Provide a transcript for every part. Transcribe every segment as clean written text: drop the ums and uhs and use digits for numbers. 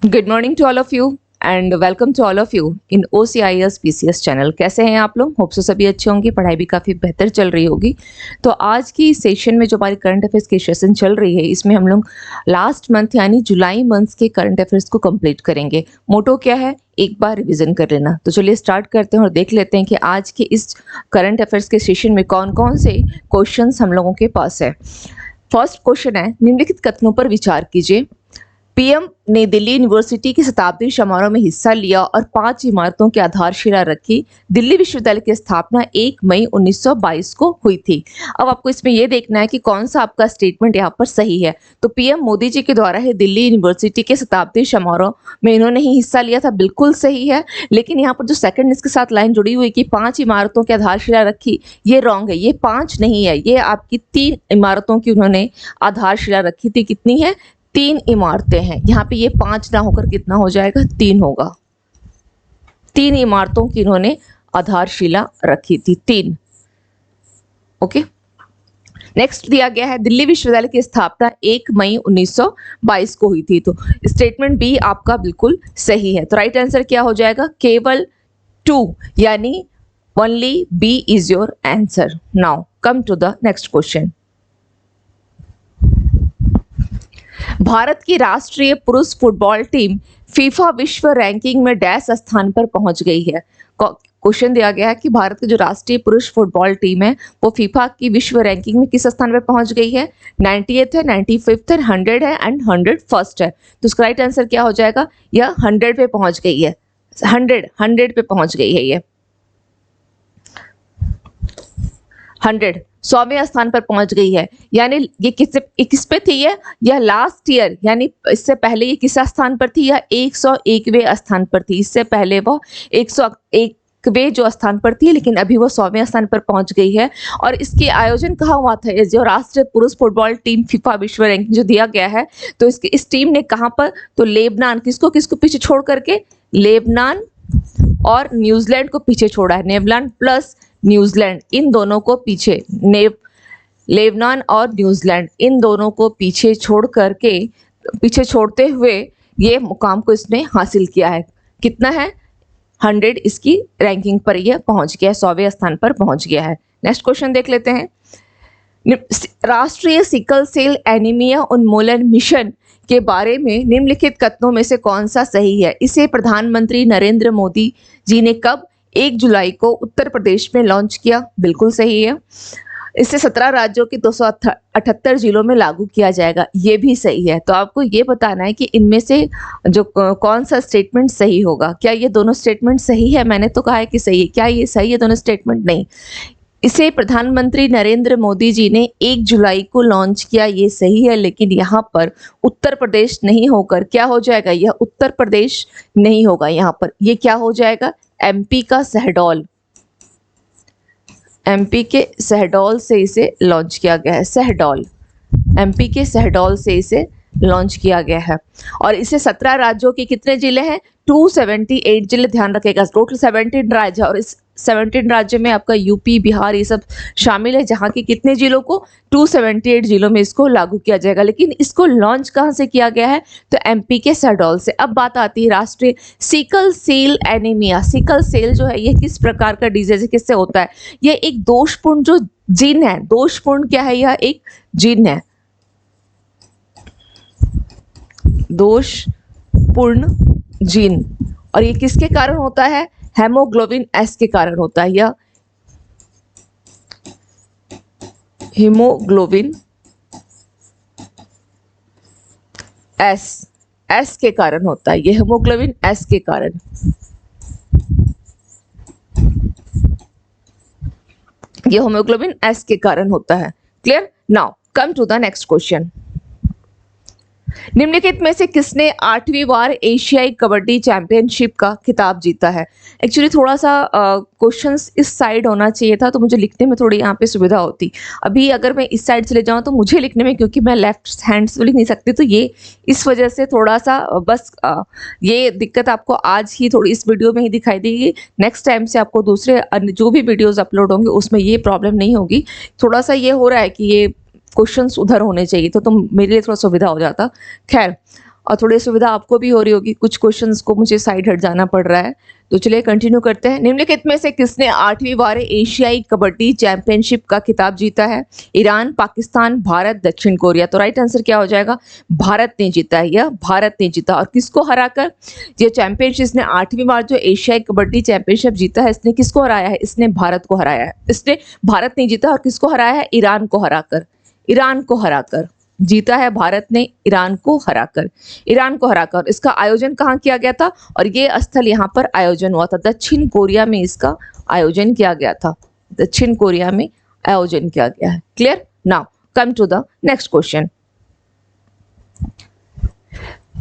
Good morning to all of you and welcome to all of you in OCIS PCS channel. कैसे हैं आप लोग? Hope so सभी अच्छे होंगे, पढ़ाई भी काफ़ी बेहतर चल रही होगी। तो आज की सेशन में जो हमारी करंट अफेयर्स की सेशन चल रही है, इसमें हम लोग लास्ट मंथ यानी जुलाई मंथ के करंट अफेयर्स को कंप्लीट करेंगे। मोटो क्या है? एक बार रिवीजन कर लेना। तो चलिए स्टार्ट करते हैं और देख लेते हैं कि आज के इस करंट अफेयर्स के सेशन में कौन कौन से क्वेश्चन हम लोगों के पास है। फर्स्ट क्वेश्चन है, निम्नलिखित कथनों पर विचार कीजिए। पीएम ने दिल्ली यूनिवर्सिटी के शताब्दी समारोह में हिस्सा लिया और 5 इमारतों की आधारशिला रखी। दिल्ली विश्वविद्यालय की स्थापना 1 मई 1922 को हुई थी। अब आपको इसमें यह देखना है कि कौन सा आपका स्टेटमेंट यहाँ पर सही है। तो पीएम मोदी जी के द्वारा ही दिल्ली यूनिवर्सिटी के शताब्दी समारोह में इन्होंने ही हिस्सा लिया था, बिल्कुल सही है। लेकिन यहाँ पर जो सेकंड इसके साथ लाइन जुड़ी हुई कि 5 इमारतों की आधारशिला रखी, ये रॉन्ग है। ये 5 नहीं है, ये आपकी 3 इमारतों की उन्होंने आधारशिला रखी थी। कितनी है? 3 इमारतें हैं। यहाँ पे ये 5 ना होकर कितना हो जाएगा? 3 होगा। 3 इमारतों की इन्होंने आधारशिला रखी थी, 3। ओके, नेक्स्ट दिया गया है, दिल्ली विश्वविद्यालय की स्थापना 1 मई 1922 को हुई थी। तो स्टेटमेंट बी आपका बिल्कुल सही है। तो राइट आंसर क्या हो जाएगा? केवल 2, यानी only B is your answer. Now come to the next question. Bharat की राष्ट्रीय पुरुष फुटबॉल टीम फीफा विश्व रैंकिंग में डैश स्थान पर पहुंच गई है। क्वेश्चन दिया गया है कि भारत की जो राष्ट्रीय पुरुष फुटबॉल टीम है वो फीफा की विश्व रैंकिंग में किस स्थान पर पहुंच गई है? 98 है, 95 है, 100 है एंड 101st है। तो इसका राइट आंसर क्या हो जाएगा? यह 100 पे पहुंच गई है। 100 पे पहुंच गई है। ये 100वें स्थान पर पहुंच गई है। यानी ये किस पे थी? यह लास्ट ईयर, यानी इससे पहले ये किस स्थान पर थी? यह 101वें स्थान पर थी। इससे पहले वो 101वें जो स्थान पर थी, लेकिन अभी वो 100वें स्थान पर पहुंच गई है। और इसके आयोजन कहाँ हुआ था? जो राष्ट्रीय पुरुष फुटबॉल टीम फीफा विश्व रैंकिंग जो दिया गया है, तो इस टीम ने कहाँ पर? तो लेबनान, किसको पीछे छोड़ करके? लेबनान और न्यूजीलैंड को पीछे छोड़ा है। नेदरलैंड प्लस न्यूजीलैंड, इन दोनों को पीछे, लेबनान और न्यूजीलैंड, इन दोनों को पीछे छोड़ते हुए ये मुकाम को इसने हासिल किया है। कितना है? 100 इसकी रैंकिंग पर यह पहुंच गया है, 100वें स्थान पर पहुंच गया है। नेक्स्ट क्वेश्चन देख लेते हैं। राष्ट्रीय सिकल सेल एनीमिया उन्मूलन मिशन के बारे में निम्नलिखित कथनों में से कौन सा सही है? इसे प्रधानमंत्री नरेंद्र मोदी जी ने कब 1 जुलाई को उत्तर प्रदेश में लॉन्च किया? बिल्कुल सही है। इसे 17 राज्यों के 278 जिलों में लागू किया जाएगा, ये भी सही है। तो आपको ये बताना है कि इनमें से जो कौन सा स्टेटमेंट सही होगा। क्या ये दोनों स्टेटमेंट सही है? मैंने तो कहा है कि सही है। क्या ये सही है दोनों स्टेटमेंट? नहीं। इसे प्रधानमंत्री नरेंद्र मोदी जी ने 1 जुलाई को लॉन्च किया, ये सही है। लेकिन यहाँ पर उत्तर प्रदेश नहीं होकर क्या हो जाएगा? यह उत्तर प्रदेश नहीं होगा। यहाँ पर ये क्या हो जाएगा? MP का शहडोल, MP के शहडोल से इसे लॉन्च किया गया है। शहडोल, MP के शहडोल से इसे लॉन्च किया गया है। और इसे 17 राज्यों के कितने जिले हैं? 278 जिले, ध्यान रखेगा। टोटल 17 राज्य, और इस 17 राज्य में आपका यूपी, बिहार ये सब शामिल है, जहाँ के कितने जिलों को? 278 जिलों में इसको लागू किया जाएगा। लेकिन इसको लॉन्च कहाँ से किया गया है? तो MP के शहडोल से। अब बात आती है राष्ट्रीय sickle cell anaemia. Sickle cell जो है ये किस प्रकार का डिजीज है, किससे होता है? ये एक दोषपूर्ण जो जीन है, दोषपूर्ण क्या है? यह एक जीन है, दोषपूर्ण जीन। और ये किसके कारण होता है? हेमोग्लोबिन S के कारण होता है। यह हीमोग्लोबिन S के कारण होता है। ये हीमोग्लोबिन S के कारण, ये हीमोग्लोबिन S के कारण होता है। Clear? Now come to the next question. निम्नलिखित में से किसने 8वीं बार एशियाई कबड्डी चैंपियनशिप का खिताब जीता है? एक्चुअली थोड़ा सा क्वेश्चंस इस साइड होना चाहिए था, तो मुझे लिखने में थोड़ी यहाँ पे सुविधा होती। अभी अगर मैं इस साइड चले जाऊँ तो मुझे लिखने में, क्योंकि मैं लेफ्ट हैंड से लिख नहीं सकती, तो ये इस वजह से थोड़ा सा बस ये दिक्कत आपको आज ही थोड़ी इस वीडियो में ही दिखाई देगी। नेक्स्ट टाइम से आपको दूसरे जो भी वीडियोज़ अपलोड होंगे उसमें ये प्रॉब्लम नहीं होगी। थोड़ा सा ये हो रहा है कि ये क्वेश्चंस उधर होने चाहिए, तो मेरे लिए थोड़ा सुविधा हो जाता। खैर, और थोड़ी सुविधा आपको भी हो रही होगी। कुछ क्वेश्चंस को मुझे साइड हट जाना पड़ रहा है, तो चलिए कंटिन्यू करते हैं। निम्नलिखित में से किसने 8वीं बार एशियाई कबड्डी चैंपियनशिप का खिताब जीता है? ईरान, पाकिस्तान, भारत, दक्षिण कोरिया। तो राइट आंसर क्या हो जाएगा? भारत ने जीता है, यह भारत ने जीता। और किसको हराकर? ये चैंपियनशिप, इसने 8वीं बार जो एशियाई कबड्डी चैंपियनशिप जीता है, इसने किसको हराया है? इसने भारत को हराया है। इसने भारत ने जीता और किसको हराया है? ईरान को हराकर। ईरान को हराकर जीता है भारत ने, ईरान को हराकर। ईरान को हराकर। इसका आयोजन कहाँ किया गया था? और ये स्थल यहाँ पर आयोजन हुआ था, दक्षिण कोरिया में इसका आयोजन किया गया था। दक्षिण कोरिया में आयोजन किया गया है। Clear? Now come to the next question.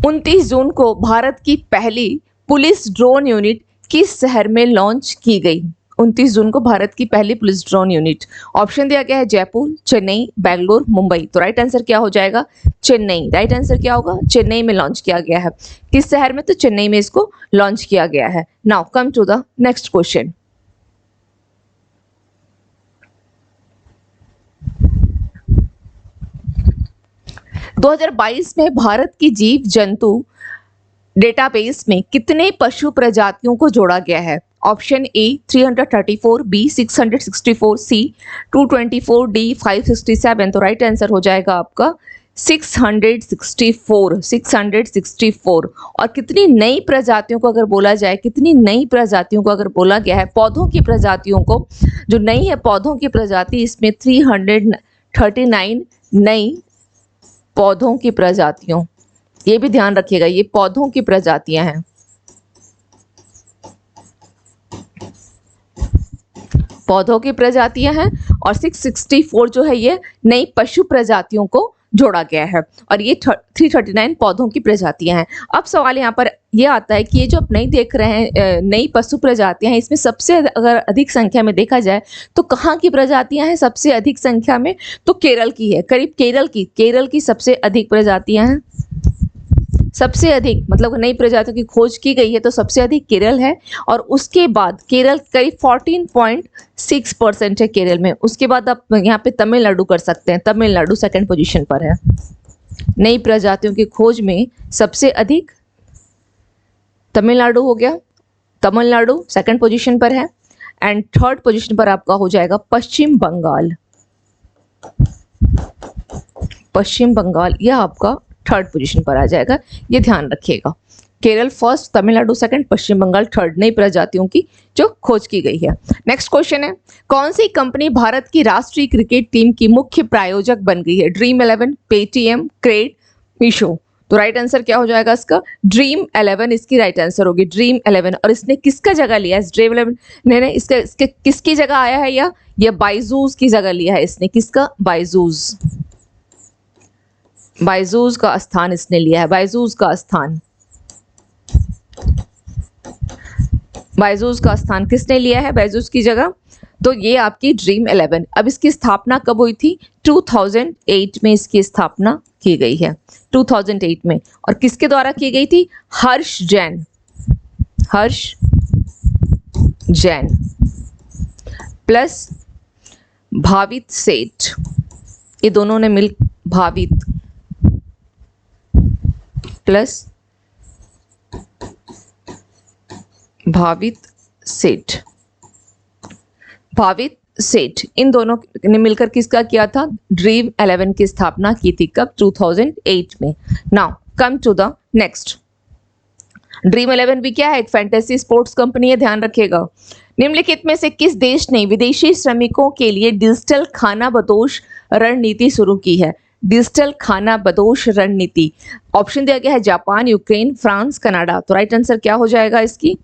29 जून को भारत की पहली पुलिस ड्रोन यूनिट किस शहर में लॉन्च की गई? 29 जून को भारत की पहली पुलिस ड्रोन यूनिट। ऑप्शन दिया गया है जयपुर, चेन्नई, बेंगलोर, मुंबई। तो राइट आंसर क्या हो जाएगा? चेन्नई। राइट आंसर क्या होगा? चेन्नई में लॉन्च किया गया है। किस शहर में? तो चेन्नई में इसको लॉन्च किया गया है। Now come to the next question. दो 2022 में भारत की जीव जंतु डेटाबेस में कितने पशु प्रजातियों को जोड़ा गया है? Option A 334, B 664, C 224, D 567। तो राइट आंसर हो जाएगा आपका 664। 664। और कितनी नई प्रजातियों को अगर बोला जाए, कितनी नई प्रजातियों को अगर बोला गया है, पौधों की प्रजातियों को जो नई है, पौधों की प्रजाति, इसमें 339 नई पौधों की प्रजातियों, ये भी ध्यान रखिएगा, ये पौधों की प्रजातियां हैं, पौधों की प्रजातियां हैं। और 664 जो है ये नई पशु प्रजातियों को जोड़ा गया है, और ये 339 पौधों की प्रजातियां हैं। अब सवाल यहाँ पर ये आता है कि ये जो आप नहीं देख रहे हैं नई पशु प्रजातियां हैं, इसमें सबसे अगर अधिक संख्या में देखा जाए तो कहाँ की प्रजातियां हैं सबसे अधिक संख्या में? तो केरल की है, करीब केरल की सबसे अधिक प्रजातियां हैं। सबसे अधिक मतलब नई प्रजातियों की खोज की गई है तो सबसे अधिक केरल है, और उसके बाद केरल करीब 14.6% है केरल में। उसके बाद आप यहाँ पे तमिलनाडु कर सकते हैं, तमिलनाडु सेकंड पोजीशन पर है नई प्रजातियों की खोज में। सबसे अधिक तमिलनाडु हो गया, तमिलनाडु सेकंड पोजीशन पर है, एंड थर्ड पोजीशन पर आपका हो जाएगा पश्चिम बंगाल। पश्चिम बंगाल यह आपका थर्ड पोजीशन पर आ जाएगा, ये ध्यान रखिएगा। केरल फर्स्ट, तमिलनाडु सेकंड, पश्चिम बंगाल थर्ड, नई प्रजातियों की जो खोज की गई है। नेक्स्ट क्वेश्चन है, कौन सी कंपनी भारत की राष्ट्रीय क्रिकेट टीम की मुख्य प्रायोजक बन गई है? Dream 11, Paytm, CRED, Meesho. तो राइट आंसर क्या हो जाएगा इसका? ड्रीम 11 इसकी राइट आंसर होगी, ड्रीम 11। और इसने किसका जगह लिया है? ड्रीम 11 ने इसके किसकी जगह आया है? यह बाइजूस की जगह लिया है इसने। किसका? बाइजूस। बाइजूस का स्थान इसने लिया है, बाइजूस का स्थान। बाइजूस का स्थान किसने लिया है बाइजूस की जगह? तो ये आपकी ड्रीम 11। अब इसकी स्थापना कब हुई थी? 2008 में इसकी स्थापना की गई है, 2008 में। और किसके द्वारा की गई थी? हर्ष जैन। हर्ष जैन प्लस भावित सेठ, ये दोनों ने मिल, भावित प्लस भावित सेठ, भावित सेठ, इन दोनों ने मिलकर किसका किया था? ड्रीम 11 की स्थापना की थी। कब? 2008 में। Now come to the next. Dream 11 भी क्या है? एक फैंटेसी स्पोर्ट्स कंपनी है, ध्यान रखिएगा। निम्नलिखित में से किस देश ने विदेशी श्रमिकों के लिए डिजिटल खाना बदोश रणनीति शुरू की है? डिजिटल खाना बदोश रणनीति। ऑप्शन दिया गया है जापान, यूक्रेन, फ्रांस, कनाडा। तो राइट आंसर क्या हो जाएगा इसकी?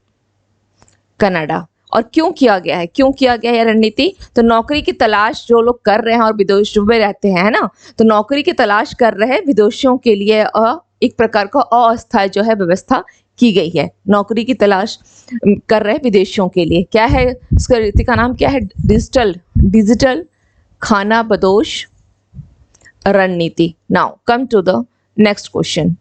कनाडा। और क्यों किया गया है? क्यों किया गया है रणनीति? तो नौकरी की तलाश जो लोग कर रहे हैं और विदेशों में रहते हैं, है ना, तो नौकरी की तलाश कर रहे विदेशियों के लिए एक प्रकार का अस्थायी जो है व्यवस्था की गई है। नौकरी की तलाश कर रहे विदेशियों के लिए। क्या है इसका रीति का नाम? क्या है? डिजिटल खाना बदोश रणनीति। Now come to the next question.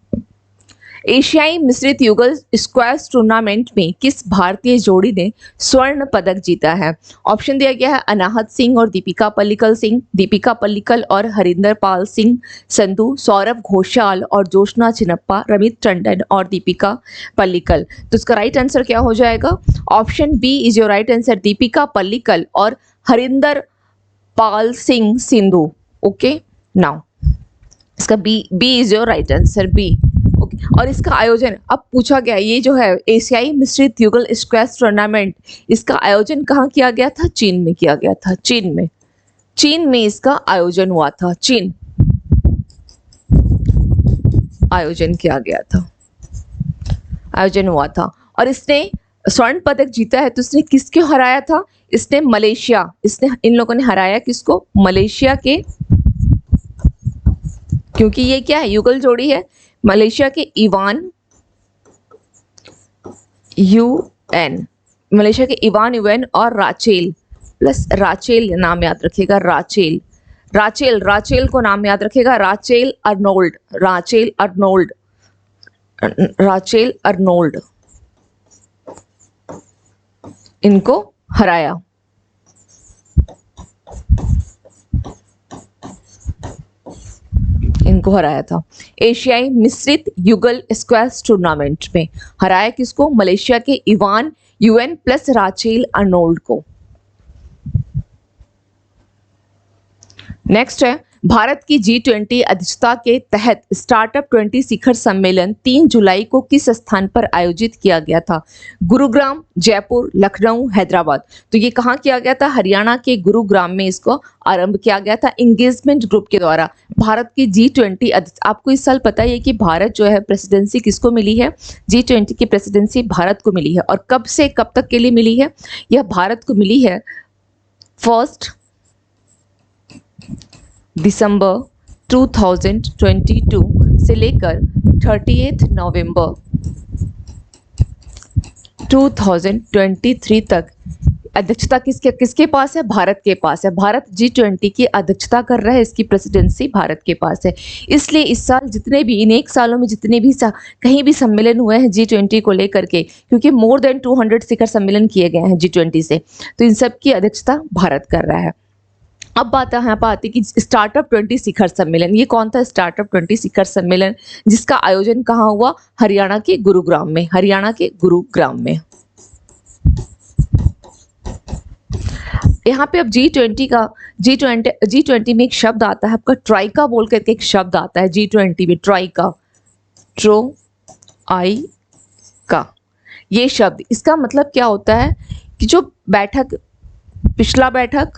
एशियाई मिश्रित युगल स्क्वैश टूर्नामेंट में किस भारतीय जोड़ी ने स्वर्ण पदक जीता है? ऑप्शन दिया गया है अनाहत सिंह और दीपिका पल्लिकल सिंह, दीपिका पल्लिकल और हरिंदर पाल सिंह संधू, सौरभ घोषाल और जोशना चिनप्पा, रमित टंडन और दीपिका पल्लिकल। तो इसका राइट आंसर क्या हो जाएगा? Option B is your right answer, Deepika Pallikal और हरिंदर पाल सिंह सिंधु। ओके, नाउ इसका B is your right answer, B. Okay, और इसका आयोजन अब पूछा गया, ये जो है एशियाई मिश्रित युगल स्क्वैश टूर्नामेंट, इसका आयोजन कहाँ किया गया था? चीन में किया गया था, चीन में इसका आयोजन हुआ था, चीन आयोजन किया गया था, आयोजन हुआ था। और इसने स्वर्ण पदक जीता है, तो इसने किसको हराया था? इसने मलेशिया, इसने इन लोगों ने हराया किसको? मलेशिया के, क्योंकि ये क्या है? युगल जोड़ी है। मलेशिया के इवान यूएन, मलेशिया के इवान यूएन और राचेल, प्लस राचेल नाम याद रखिएगा, राचेल को नाम याद रखिएगा, राचेल अर्नोल्ड इनको हराया। था एशियाई मिश्रित युगल स्क्वैश टूर्नामेंट में। हराया किसको? मलेशिया के Ivan Yuen plus Rachel Arnold को। नेक्स्ट है, भारत की G20 अध्यक्षता के तहत स्टार्टअप 20 शिखर सम्मेलन 3 जुलाई को किस स्थान पर आयोजित किया गया था? गुरुग्राम, जयपुर, लखनऊ, हैदराबाद। तो ये कहाँ किया गया था? हरियाणा के गुरुग्राम में इसको आरंभ किया गया था एंगेजमेंट ग्रुप के द्वारा। भारत की G20, आपको इस साल पता ही है कि भारत जो है प्रेसिडेंसी किसको मिली है? G20 की प्रेसिडेंसी भारत को मिली है। और कब से कब तक के लिए मिली है? यह भारत को मिली है 1 दिसंबर 2022 से लेकर 30 नवंबर 2023 तक। अध्यक्षता किसके पास है? भारत के पास है। भारत G20 की अध्यक्षता कर रहा है, इसकी प्रेसिडेंसी भारत के पास है। इसलिए इस साल जितने भी, इन 1 सालों में जितने भी कहीं भी सम्मेलन हुए हैं G20 को लेकर के, क्योंकि मोर देन 200 शिखर सम्मेलन किए गए हैं G20 से, तो इन सब की अध्यक्षता भारत कर रहा है। अब बात यहाँ पर आती है कि स्टार्टअप 20 शिखर सम्मेलन, ये कौन था स्टार्टअप 20 शिखर सम्मेलन, जिसका आयोजन कहाँ हुआ? हरियाणा के गुरुग्राम में, यहाँ पे अब G20 में एक शब्द आता है आपका ट्राइका बोल करके, एक शब्द आता है G20 में, ट्राइका, ये शब्द, इसका मतलब क्या होता है कि जो बैठक, पिछला बैठक,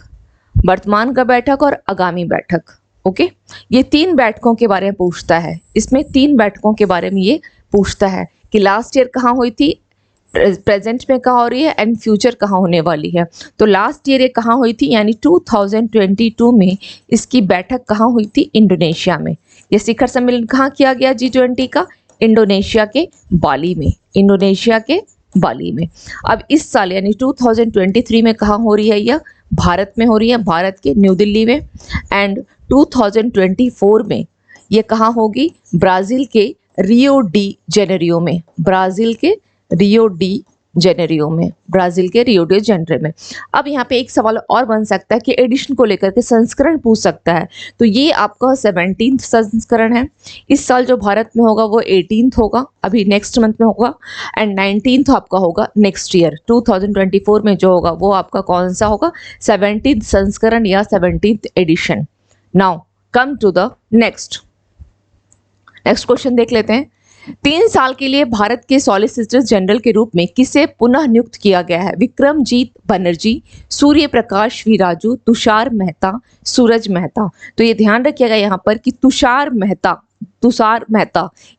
वर्तमान का बैठक और आगामी बैठक। ओके, ये 3 बैठकों के बारे में पूछता है। इसमें 3 बैठकों के बारे में ये पूछता है कि लास्ट ईयर कहाँ हुई थी, प्रेजेंट में कहाँ हो रही है, एंड फ्यूचर कहाँ होने वाली है। तो लास्ट ईयर ये कहाँ हुई थी, यानी 2022 में इसकी बैठक कहाँ हुई थी? इंडोनेशिया में। ये शिखर सम्मेलन कहाँ किया गया G20 का? इंडोनेशिया के बाली में। अब इस साल यानी 2023 में कहाँ हो रही है? यह भारत में हो रही है, भारत के न्यू दिल्ली में। एंड 2024 में ये कहाँ होगी? ब्राजील के रियो डी जेनेरियो में। अब यहाँ पे एक सवाल और बन सकता है कि एडिशन को लेकर के संस्करण पूछ सकता है। तो ये आपका 17th संस्करण है। इस साल जो भारत में होगा वो 18th होगा, अभी नेक्स्ट मंथ में होगा। एंड 19th आपका होगा नेक्स्ट ईयर 2024 में जो होगा वो आपका कौन सा होगा? 17th संस्करण या 17th edition. Now come to the next question देख लेते हैं। 3 साल के लिए भारत के सॉलिसिटर जनरल के रूप में किसे पुनः नियुक्त किया गया है? विक्रमजीत बनर्जी, सूर्य प्रकाश वीराजू, तुषार मेहता, सूरज मेहता। तो ये ध्यान रखिएगा यहाँ पर कि तुषार मेहता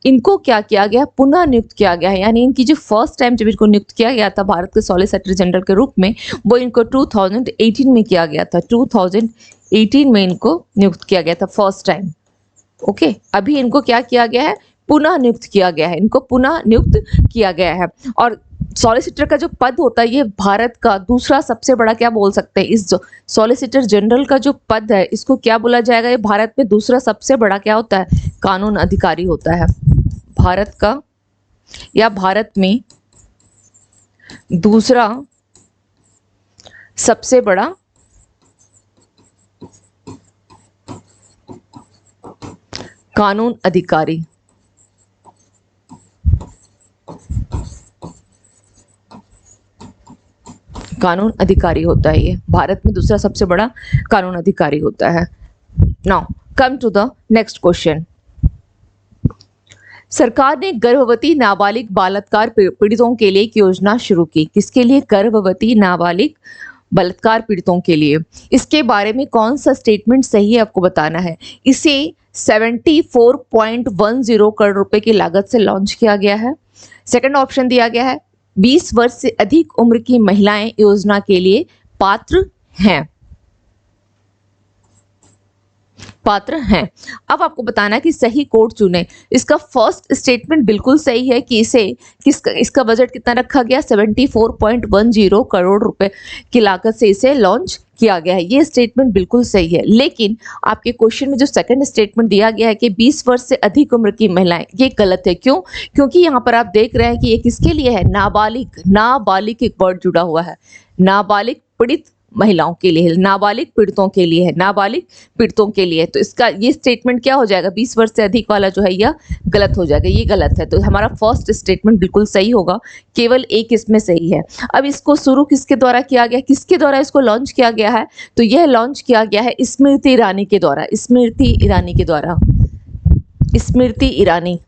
इनको क्या किया गया? पुनः नियुक्त किया गया है। यानी इनकी जो फर्स्ट टाइम जब इनको नियुक्त किया गया था भारत के सॉलिसिटर जनरल के रूप में, वो इनको 2018 में किया गया था। 2018 में इनको नियुक्त किया गया था फर्स्ट टाइम। ओके, अभी इनको क्या किया गया है? पुनः नियुक्त किया गया है। और सॉलिसिटर का जो पद होता है ये भारत का दूसरा सबसे बड़ा, क्या बोल सकते हैं, इस सॉलिसिटर जनरल का जो पद है इसको क्या बोला जाएगा? ये भारत में दूसरा सबसे बड़ा क्या होता है? कानून अधिकारी होता है। भारत का या भारत में दूसरा सबसे बड़ा कानून अधिकारी। कानून अधिकारी होता है ये, भारत में दूसरा सबसे बड़ा कानून अधिकारी होता है। Now come to the next question. सरकार ने गर्भवती नाबालिग बलात्कार पीड़ितों के लिए एक योजना शुरू की। किसके लिए? गर्भवती नाबालिग बलात्कार पीड़ितों के लिए। इसके बारे में कौन सा स्टेटमेंट सही है आपको बताना है। इसे 74.10 करोड़ रुपए की लागत से लॉन्च किया गया है। सेकंड ऑप्शन दिया गया है 20 वर्ष से अधिक उम्र की महिलाएं योजना के लिए पात्र हैं। पात्र हैं। अब आपको बताना है कि सही कोड चुने। इसका फर्स्ट स्टेटमेंट बिल्कुल सही है कि इसका बजट कितना रखा गया, 74.10 करोड़ रुपए की लागत से इसे लॉन्च किया गया है। ये स्टेटमेंट बिल्कुल सही है, लेकिन आपके क्वेश्चन में जो सेकंड स्टेटमेंट दिया गया है कि 20 वर्ष से अधिक उम्र की महिलाएं, ये गलत है। क्यों? क्योंकि यहाँ पर आप देख रहे हैं कि ये किसके लिए है, नाबालिग। नाबालिग एक वर्ड जुड़ा हुआ है, नाबालिग पीड़ित महिलाओं के लिए, नाबालिग पीड़ितों के लिए है, नाबालिग पीड़ितों के लिए। तो इसका ये स्टेटमेंट क्या हो जाएगा, 20 वर्ष से अधिक वाला जो है यह गलत हो जाएगा, ये गलत है। तो हमारा फर्स्ट स्टेटमेंट बिल्कुल सही होगा, केवल एक इसमें सही है। अब इसको शुरू किसके द्वारा किया गया, किसके द्वारा इसको लॉन्च किया गया है, तो यह लॉन्च किया गया है स्मृति ईरानी के द्वारा। स्मृति ईरानी के द्वारा, स्मृति ईरानी।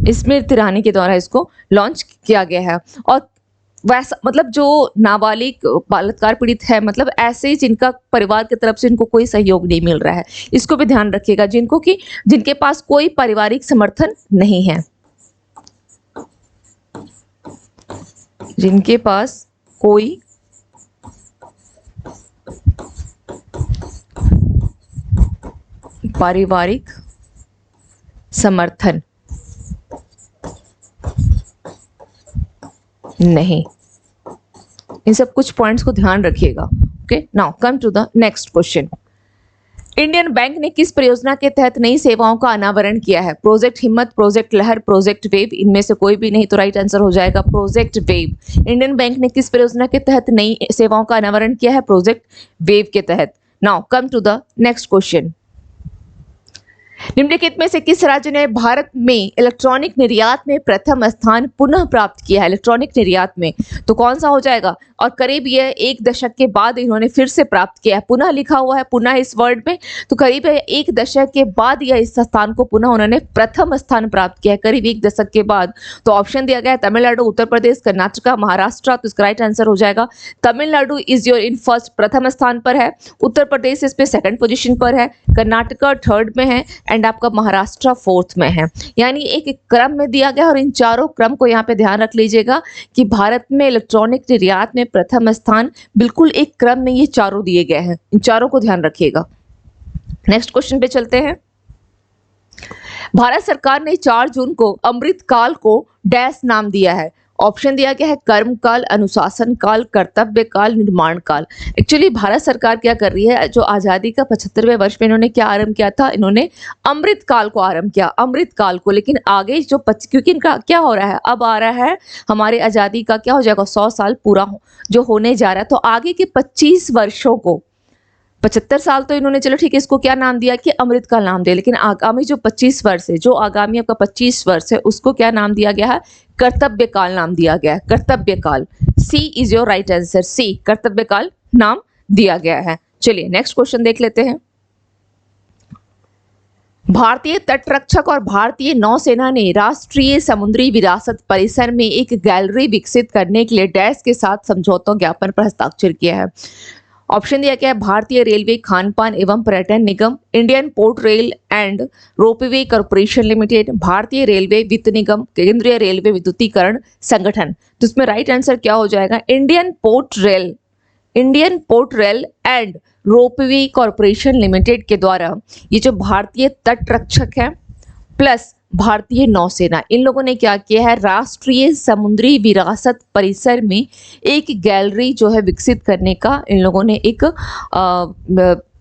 स्मृति ईरानी के द्वारा इसको लॉन्च किया गया है। और वैसा मतलब जो नाबालिग बलात्कार पीड़ित है, मतलब ऐसे जिनका परिवार की तरफ से इनको कोई सहयोग नहीं मिल रहा है, इसको भी ध्यान रखिएगा, जिनके पास कोई पारिवारिक समर्थन नहीं है, जिनके पास कोई पारिवारिक समर्थन नहीं। इन सब कुछ पॉइंट्स को ध्यान रखिएगा। Okay, now come to the next question. Indian bank ने किस परियोजना के तहत नई सेवाओं का अनावरण किया है? प्रोजेक्ट हिम्मत, प्रोजेक्ट लहर, प्रोजेक्ट वेव। इनमें से कोई भी नहीं तो राइट आंसर हो जाएगा प्रोजेक्ट वेव। इंडियन बैंक ने किस परियोजना के तहत नई सेवाओं का अनावरण किया है? प्रोजेक्ट वेव के तहत। Now come to the next question. निम्नलिखित में से किस राज्य ने भारत में इलेक्ट्रॉनिक निर्यात में प्रथम स्थान पुनः प्राप्त किया है? इलेक्ट्रॉनिक निर्यात में तो कौन सा हो जाएगा? और करीब यह 1 दशक के बाद इन्होंने फिर से प्राप्त किया है। पुनः लिखा हुआ है, पुनः इस वर्ड में, तो करीब 1 दशक के बाद यह इस स्थान को पुनः उन्होंने प्रथम स्थान प्राप्त किया है, करीब 1 दशक के बाद। तो ऑप्शन दिया गया है तमिलनाडु, उत्तर प्रदेश, कर्नाटका, महाराष्ट्र। तो इसका राइट आंसर हो जाएगा Tamil Nadu is your in first, प्रथम स्थान पर है। उत्तर प्रदेश इस पे सेकंड पोजीशन पर है, कर्नाटका थर्ड में है, एंड आपका महाराष्ट्र फोर्थ में है। यानी एक क्रम में दिया गया, और इन चारों क्रम को यहाँ पे ध्यान रख लीजिएगा कि भारत में इलेक्ट्रॉनिक निर्यात में प्रथम स्थान, बिल्कुल एक क्रम में ये चारों दिए गए हैं, इन चारों को ध्यान रखिएगा। नेक्स्ट क्वेश्चन पे चलते हैं। भारत सरकार ने 4 जून को अमृत काल को डैश नाम दिया है। ऑप्शन दिया गया है कर्म काल, अनुशासन काल, कर्तव्य काल, निर्माण काल। एक्चुअली भारत सरकार क्या कर रही है, जो आज़ादी का 75वें वर्ष में इन्होंने क्या आरंभ किया था, इन्होंने अमृत काल को आरंभ किया, अमृत काल को। लेकिन आगे जो क्योंकि इनका क्या हो रहा है, अब आ रहा है हमारे आज़ादी का क्या हो जाएगा, 100 साल पूरा जो होने जा रहा है। तो आगे के 25 वर्षों को, 75 साल तो इन्होंने चलो ठीक है इसको क्या नाम दिया कि अमृत काल नाम दिया, लेकिन आगामी जो 25 वर्ष है, जो आगामी आपका 25 वर्ष है, उसको क्या नाम दिया गया है, कर्तव्य काल नाम दिया गया है, कर्तव्य काल। सी इज योर राइट आंसर, सी कर्तव्य काल नाम दिया गया है। चलिए नेक्स्ट क्वेश्चन देख लेते हैं। भारतीय तटरक्षक और भारतीय नौसेना ने राष्ट्रीय समुद्री विरासत परिसर में एक गैलरी विकसित करने के लिए डैश के साथ समझौता ज्ञापन पर हस्ताक्षर किया है। ऑप्शन दिया गया है भारतीय रेलवे खान पान एवं पर्यटन निगम, Indian port rail and ropeway corporation limited, भारतीय रेलवे वित्त निगम, केंद्रीय रेलवे विद्युतीकरण संगठन। तो इसमें राइट आंसर क्या हो जाएगा, Indian port rail and ropeway corporation limited के द्वारा ये जो भारतीय तट रक्षक है प्लस भारतीय नौसेना, इन लोगों ने क्या किया है, राष्ट्रीय समुद्री विरासत परिसर में एक गैलरी जो है विकसित करने का इन लोगों ने एक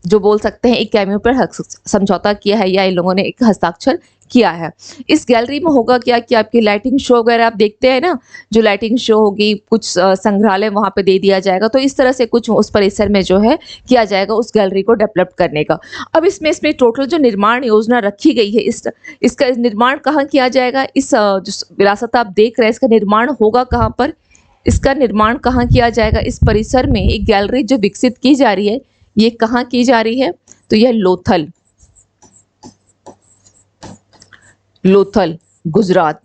जो बोल सकते हैं एक कैमियो पर समझौता किया है, या इन लोगों ने एक हस्ताक्षर किया है। इस गैलरी में होगा क्या कि आपकी लाइटिंग शो वगैरह आप देखते हैं ना, जो लाइटिंग शो होगी, कुछ संग्रहालय वहाँ पे दे दिया जाएगा, तो इस तरह से कुछ उस परिसर में जो है किया जाएगा उस गैलरी को डेवलप करने का। अब इसमें टोटल जो निर्माण योजना रखी गई है, इसका निर्माण कहाँ किया जाएगा, इस जो विरासत आप देख रहे हैं इसका निर्माण होगा कहाँ पर, इसका निर्माण कहाँ किया जाएगा, इस परिसर में एक गैलरी जो विकसित की जा रही है ये कहाँ की जा रही है, तो यह लोथल, लोथल गुजरात।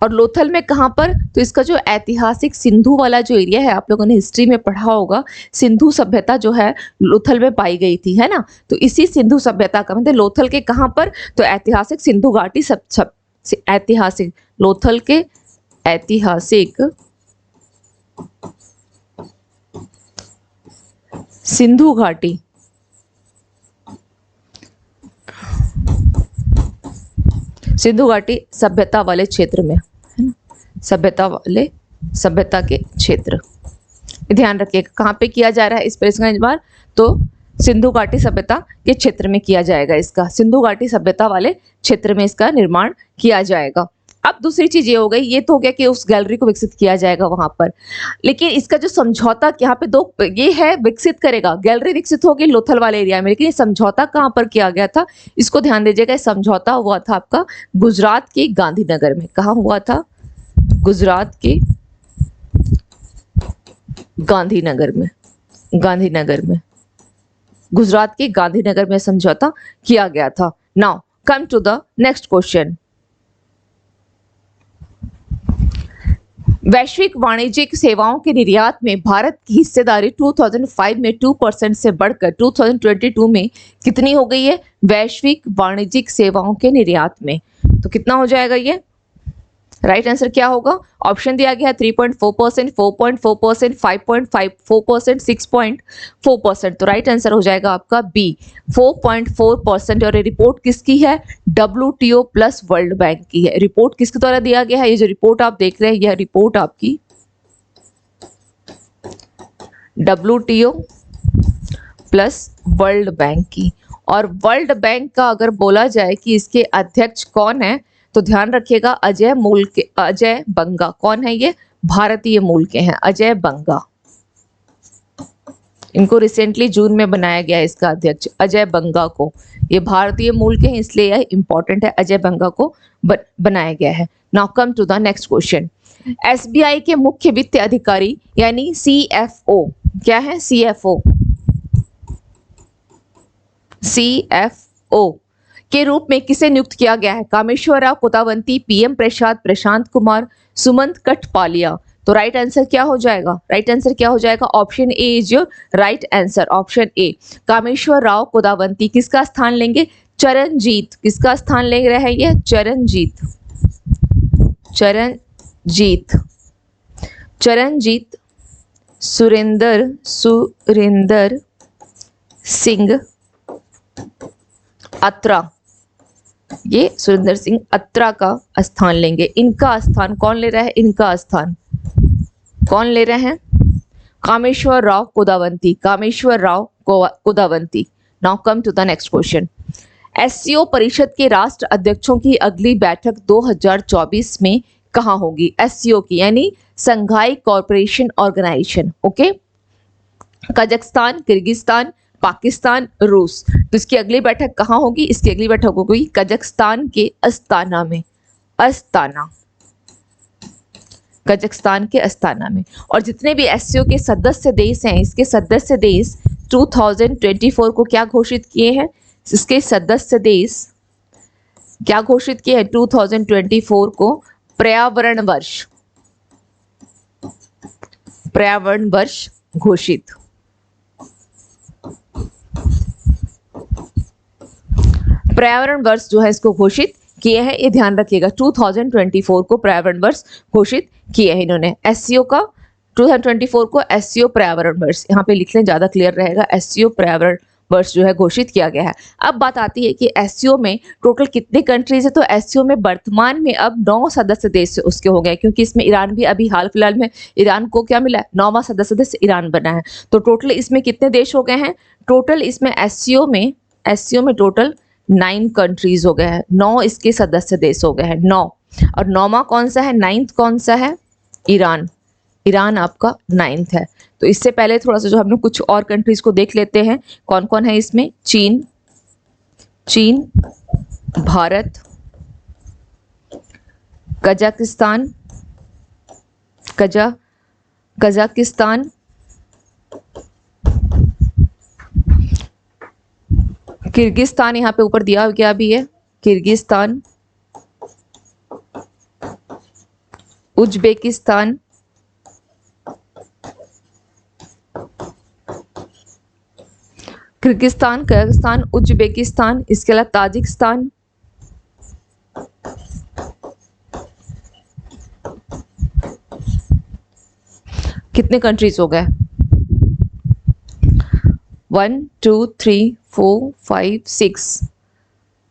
और लोथल में कहां पर, तो इसका जो ऐतिहासिक सिंधु वाला जो एरिया है, आप लोगों ने हिस्ट्री में पढ़ा होगा, सिंधु सभ्यता जो है लोथल में पाई गई थी, है ना, तो इसी सिंधु सभ्यता का मतलब लोथल के कहां पर, तो ऐतिहासिक सिंधु घाटी ऐतिहासिक लोथल के ऐतिहासिक सिंधु घाटी, सिंधु घाटी सभ्यता वाले क्षेत्र में, है ना, सभ्यता के क्षेत्र, ध्यान रखिएगा कहाँ पे किया जा रहा है इस परिसर का निर्माण, तो सिंधु घाटी सभ्यता के क्षेत्र में किया जाएगा, इसका सिंधु घाटी सभ्यता वाले क्षेत्र में इसका निर्माण किया जाएगा। अब दूसरी चीज ये हो गई, ये तो हो गया कि उस गैलरी को विकसित किया जाएगा वहां पर, लेकिन इसका जो समझौता यहाँ पे दो ये है, विकसित करेगा, गैलरी विकसित होगी लोथल वाले एरिया में, लेकिन ये समझौता कहाँ पर किया गया था, इसको ध्यान दीजिएगा। समझौता हुआ था आपका गुजरात के गांधीनगर में। कहाँ हुआ था, गुजरात के गांधीनगर में, गांधीनगर में, गुजरात के गांधीनगर में समझौता किया गया था। Now come to the next question. वैश्विक वाणिज्यिक सेवाओं के निर्यात में भारत की हिस्सेदारी 2005 में 2% से बढ़कर 2022 में कितनी हो गई है, वैश्विक वाणिज्यिक सेवाओं के निर्यात में, तो कितना हो जाएगा ये, राइट आंसर क्या होगा, ऑप्शन दिया गया है 3.4%, 4.4%, 5.54%, 6.4%, तो राइट आंसर हो जाएगा आपका बी 4.4%। और ये रिपोर्ट किसकी है, WTO प्लस वर्ल्ड बैंक की है। रिपोर्ट किसके द्वारा दिया गया है, ये जो रिपोर्ट आप देख रहे हैं यह रिपोर्ट आपकी WTO प्लस वर्ल्ड बैंक की। और वर्ल्ड बैंक का अगर बोला जाए कि इसके अध्यक्ष कौन है, तो ध्यान रखिएगा अजय बंगा। कौन है ये, भारतीय मूल के हैं, अजय बंगा। इनको रिसेंटली जून में बनाया गया है इसका अध्यक्ष अजय बंगा को, ये भारतीय मूल के हैं इसलिए यह इंपॉर्टेंट है, अजय बंगा को बनाया गया है। Now come to the next question. SBI के मुख्य वित्तीय अधिकारी यानी CFO, क्या है CFO के रूप में किसे नियुक्त किया गया है, कामेश्वर राव कोतावंती, PM प्रसाद, प्रशांत कुमार, सुमंत कठपालिया, तो राइट आंसर क्या हो जाएगा, राइट आंसर क्या हो जाएगा, option A is your right answer, option A Kameshwar Rao Kotavanti. किसका स्थान लेंगे, चरणजीत, किसका स्थान ले रहे हैं ये, चरणजीत सुरेंद्र सिंह अत्रा, ये सुरेंद्र सिंह अत्रा का स्थान लेंगे। इनका स्थान कौन ले रहा है, इनका स्थान कौन ले रहे हैं, Kameshwar Rao Kodavanti, Kameshwar Rao Kodavanti. Now come to the next question. SCO परिषद के राष्ट्र अध्यक्षों की अगली बैठक 2024 में कहाँ होगी, SCO की यानी Shanghai corporation organisation, okay, Kazakhstan, Kyrgyzstan, Pakistan, रूस, तो इसकी अगली बैठक कहाँ होगी, इसकी अगली बैठक होगी कजाकिस्तान के अस्ताना में, कजाकिस्तान के अस्ताना में। और जितने भी SCO के सदस्य देश हैं, इसके सदस्य देश 2024 को क्या घोषित किए हैं, इसके सदस्य देश क्या घोषित किए हैं 2024 को, पर्यावरण वर्ष घोषित। पर्यावरण वर्ष जो है इसको घोषित किए हैं, ये ध्यान रखिएगा 2024 को पर्यावरण वर्ष घोषित किए हैं इन्होंने। SCO का 2024 को SCO पर्यावरण वर्ष यहाँ पे लिख लें, ज्यादा क्लियर रहेगा, SCO पर्यावरण वर्ष जो है घोषित किया गया है। अब बात आती है कि एससीओ में टोटल कितने कंट्रीज है, तो एससीओ में वर्तमान में अब 9 सदस्य देश उसके हो गए, क्योंकि इसमें ईरान भी अभी हाल फिलहाल में ईरान को क्या मिला, 9वां सदस्य देश ईरान बना है। तो टोटल इसमें कितने देश हो गए हैं, टोटल इसमें एससीओ में टोटल 9 कंट्रीज हो गए हैं, 9 इसके सदस्य देश हो गए हैं, 9। और 9वां कौन सा है, 9th कौन सा है, ईरान आपका 9th है। तो इससे पहले थोड़ा सा जो हम लोग कुछ और कंट्रीज को देख लेते हैं, कौन कौन है इसमें, चीन, भारत, कजाकिस्तान, किर्गिस्तान, यहाँ पे ऊपर दिया गया भी है, किर्गिस्तान, उज्बेकिस्तान, कजाकिस्तान, उज्बेकिस्तान, इसके अलावा ताजिकिस्तान, कितने कंट्रीज हो गए, 1 2 3 4 5 6।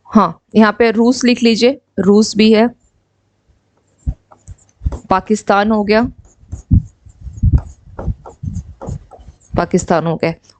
हाँ, यहाँ पे रूस लिख लीजिए, रूस भी है, पाकिस्तान हो गया,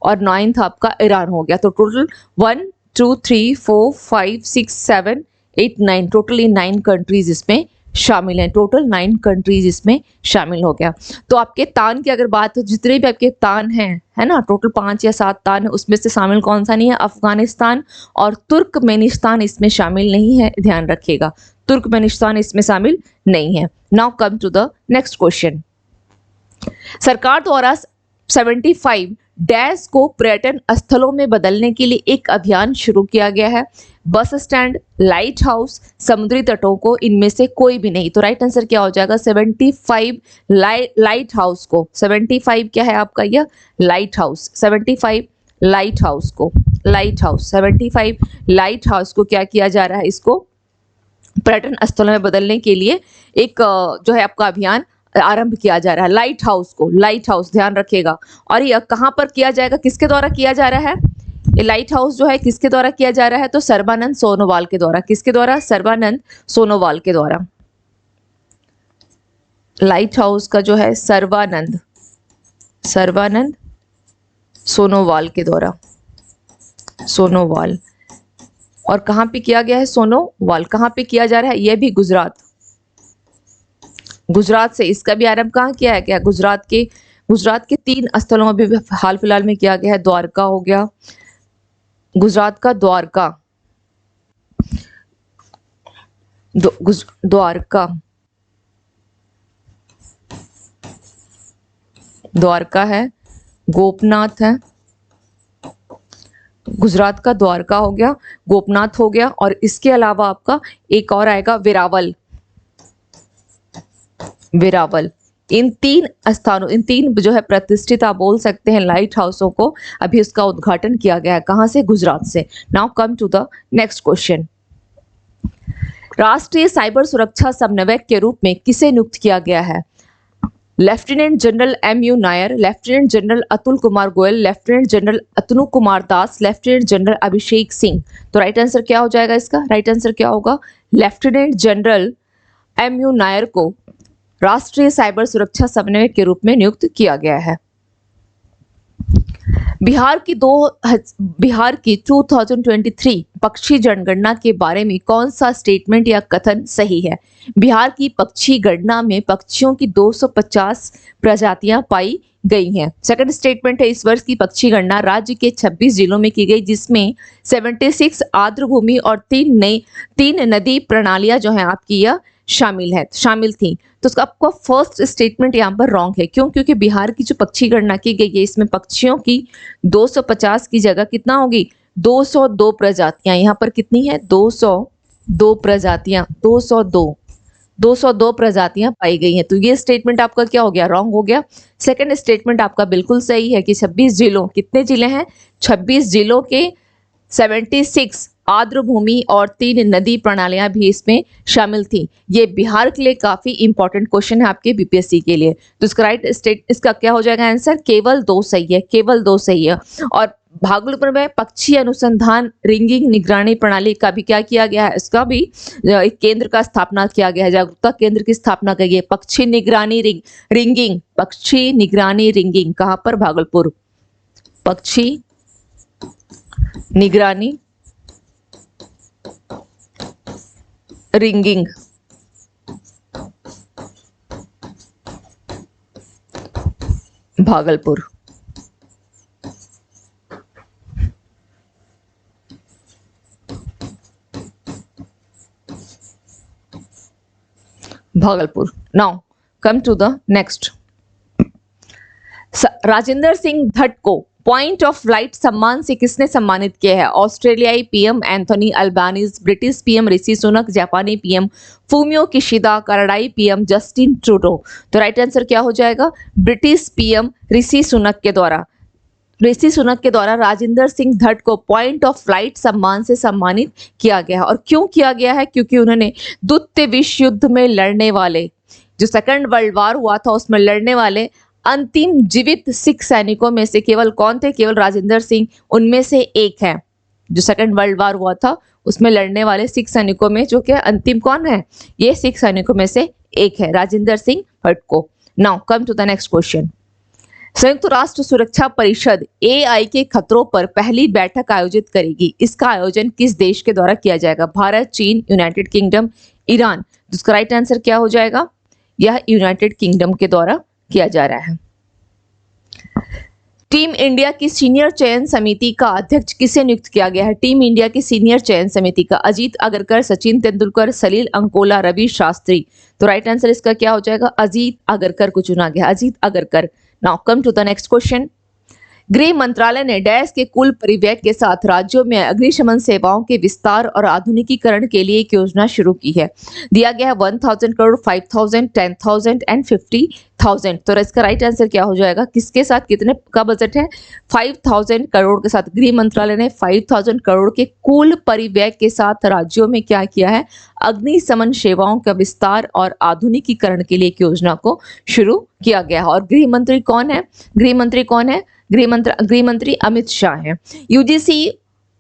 और 9th आपका ईरान हो गया। तो टोटल 1 2 3 4 5 6 7 8 9, टोटली 9 कंट्रीज इसमें शामिल हैं, टोटल 9 कंट्रीज इसमें शामिल हो गया। तो आपके तान की अगर बात हो, जितने भी आपके तान हैं, है ना, टोटल 5 या 7 तान है, उसमें से शामिल कौन सा नहीं है, अफगानिस्तान और तुर्कमेनिस्तान इसमें शामिल नहीं है, ध्यान रखिएगा, तुर्कमेनिस्तान इसमें शामिल नहीं है। Now come to the next question. सरकार द्वारा 75 डैश को पर्यटन स्थलों में बदलने के लिए एक अभियान शुरू किया गया है। बस स्टैंड, लाइट हाउस, समुद्री तटों को इनमें से कोई भी नहीं। तो राइट आंसर क्या हो जाएगा, 75 लाइट हाउस को, 75 क्या है आपका, यह लाइट हाउस, 75 लाइट हाउस को, 75 लाइट हाउस को क्या किया जा रहा है, इसको पर्यटन स्थलों में बदलने के लिए एक जो है आपका अभियान आरंभ किया जा रहा है। लाइट हाउस को, लाइट हाउस ध्यान रखिएगा। और ये कहाँ पर किया जाएगा, किसके द्वारा किया जा रहा है, ये लाइट हाउस जो है किसके द्वारा किया जा रहा है, तो सर्बानंद सोनोवाल के द्वारा। किसके द्वारा, सर्बानंद सोनोवाल के द्वारा। लाइट हाउस का जो है सर्बानंद सोनोवाल के द्वारा, सोनोवाल। और कहाँ पे किया गया है, सोनोवाल कहाँ पे किया जा रहा है, यह भी गुजरात से इसका भी आरंभ कहाँ किया है, क्या गुजरात के 3 स्थलों में भी हाल फिलहाल में किया गया है। द्वारका हो गया, गुजरात का द्वारका है, गोपनाथ है, गुजरात का द्वारका हो गया, गोपनाथ हो गया, और इसके अलावा आपका एक और आएगा वेरावल। इन 3 स्थानों, इन 3 जो है प्रतिष्ठित आप बोल सकते हैं लाइट हाउसों को अभी उसका उद्घाटन किया गया है। कहां से, गुजरात से। Now come to the next question. राष्ट्रीय साइबर सुरक्षा समन्वयक के रूप में किसे नियुक्त किया गया है? Lieutenant general MU Nair, lieutenant general Atul Kumar Goyal, lieutenant general Atanu Kumar Das, lieutenant general Abhishek Singh. तो राइट आंसर क्या हो जाएगा इसका, राइट आंसर क्या होगा, लेफ्टिनेंट जनरल MU नायर को राष्ट्रीय साइबर सुरक्षा समन्वयक के रूप में नियुक्त किया गया है। बिहार की 2023 पक्षी जनगणना के बारे में कौन सा स्टेटमेंट या कथन सही है? बिहार की पक्षी गणना में पक्षियों की 250 प्रजातियां पाई गई हैं। सेकंड स्टेटमेंट है, इस वर्ष की पक्षी गणना राज्य के 26 जिलों में की गई, जिसमें 76 आर्द्र भूमि और 3 नदी प्रणालियां जो है आपकी यह शामिल थी। तो उसका आपका फर्स्ट स्टेटमेंट यहाँ पर रॉन्ग है। क्यों? क्योंकि बिहार की जो पक्षी गणना की गई है इसमें पक्षियों की 250 की जगह कितना होगी, 202 प्रजातियां। यहाँ पर कितनी है, 202 प्रजातियां, 202 प्रजातियां पाई गई हैं। तो ये स्टेटमेंट आपका क्या हो गया, रॉन्ग हो गया। सेकंड स्टेटमेंट आपका बिल्कुल सही है कि 26 जिलों, कितने जिले हैं, 26 जिलों के 76 आर्द्र भूमि और 3 नदी प्रणालियां भी इसमें शामिल थी। ये बिहार के लिए काफी इंपॉर्टेंट क्वेश्चन है आपके बीपीएससी के लिए। तो इसका राइट स्टेट, इसका क्या हो जाएगा आंसर, केवल 2 सही है, केवल 2 सही है। और भागलपुर में पक्षी अनुसंधान रिंगिंग निगरानी प्रणाली का भी क्या किया गया है, इसका भी एक केंद्र का स्थापना किया गया है, जागरूकता केंद्र की स्थापना की गई है। पक्षी निगरानी रिंगिंग, पक्षी निगरानी रिंगिंग कहाँ पर, भागलपुर। पक्षी निगरानी ringing Bhagalpur. Bhagalpur. Now come to the next. Rajendra Singh Dhat को पॉइंट ऑफ लाइट सम्मान से किसने सम्मानित किया है? ऑस्ट्रेलियाई PM Anthony Albanese, British PM Rishi Sunak, जापानी पीएम फूमियो किशिदा, कनाडाई पीएम जस्टिन ट्रूडो। तो राइट आंसर क्या हो जाएगा? ब्रिटिश पीएम ऋषि सुनक के द्वारा राजेंद्र सिंह धट को पॉइंट ऑफ लाइट सम्मान से सम्मानित किया गया है। और क्यों किया गया है? क्योंकि उन्होंने द्वितीय विश्व युद्ध में लड़ने वाले, जो सेकंड वर्ल्ड वॉर हुआ था उसमें लड़ने वाले अंतिम जीवित सिख सैनिकों में से केवल कौन थे? केवल राजेंद्र सिंह उनमें से एक है। जो सेकंड वर्ल्ड वॉर हुआ था उसमें लड़ने वाले सिख सैनिकों में जो कि अंतिम कौन है? ये सिख सैनिकों में से एक है, राजेंद्र सिंह भट्ट को। Now come to the next question. संयुक्त राष्ट्र सुरक्षा परिषद AI के खतरों पर पहली बैठक आयोजित करेगी। इसका आयोजन किस देश के द्वारा किया जाएगा? भारत, चीन, यूनाइटेड किंगडम, ईरान। जिसका राइट आंसर क्या हो जाएगा? यह यूनाइटेड किंगडम के द्वारा किया जा रहा है। टीम इंडिया की सीनियर चयन समिति का अध्यक्ष किसे नियुक्त किया गया है? टीम इंडिया की सीनियर चयन समिति का अजीत अगरकर, सचिन तेंदुलकर, सलील अंकोला, रवि शास्त्री। तो राइट आंसर इसका क्या हो जाएगा? अजीत अगरकर को चुना गया, Ajit Agarkar. Now come to the next question. गृह मंत्रालय ने डैश के कुल परिव्यय के साथ राज्यों में अग्निशमन सेवाओं के विस्तार और आधुनिकीकरण के लिए एक योजना शुरू की है। दिया गया है 1000 करोड़, 5000, 10,000 एंड 50,000। तो इसका राइट आंसर क्या हो जाएगा? किसके साथ कितने का बजट है? 5000 करोड़ के साथ। गृह मंत्रालय ने 5000 करोड़ के कुल परिव्यय के साथ राज्यों में क्या किया है? अग्निशमन सेवाओं का विस्तार और आधुनिकीकरण के लिए एक योजना को शुरू किया गया है। और गृह मंत्री कौन है? गृह मंत्री अमित शाह हैं। यूजीसी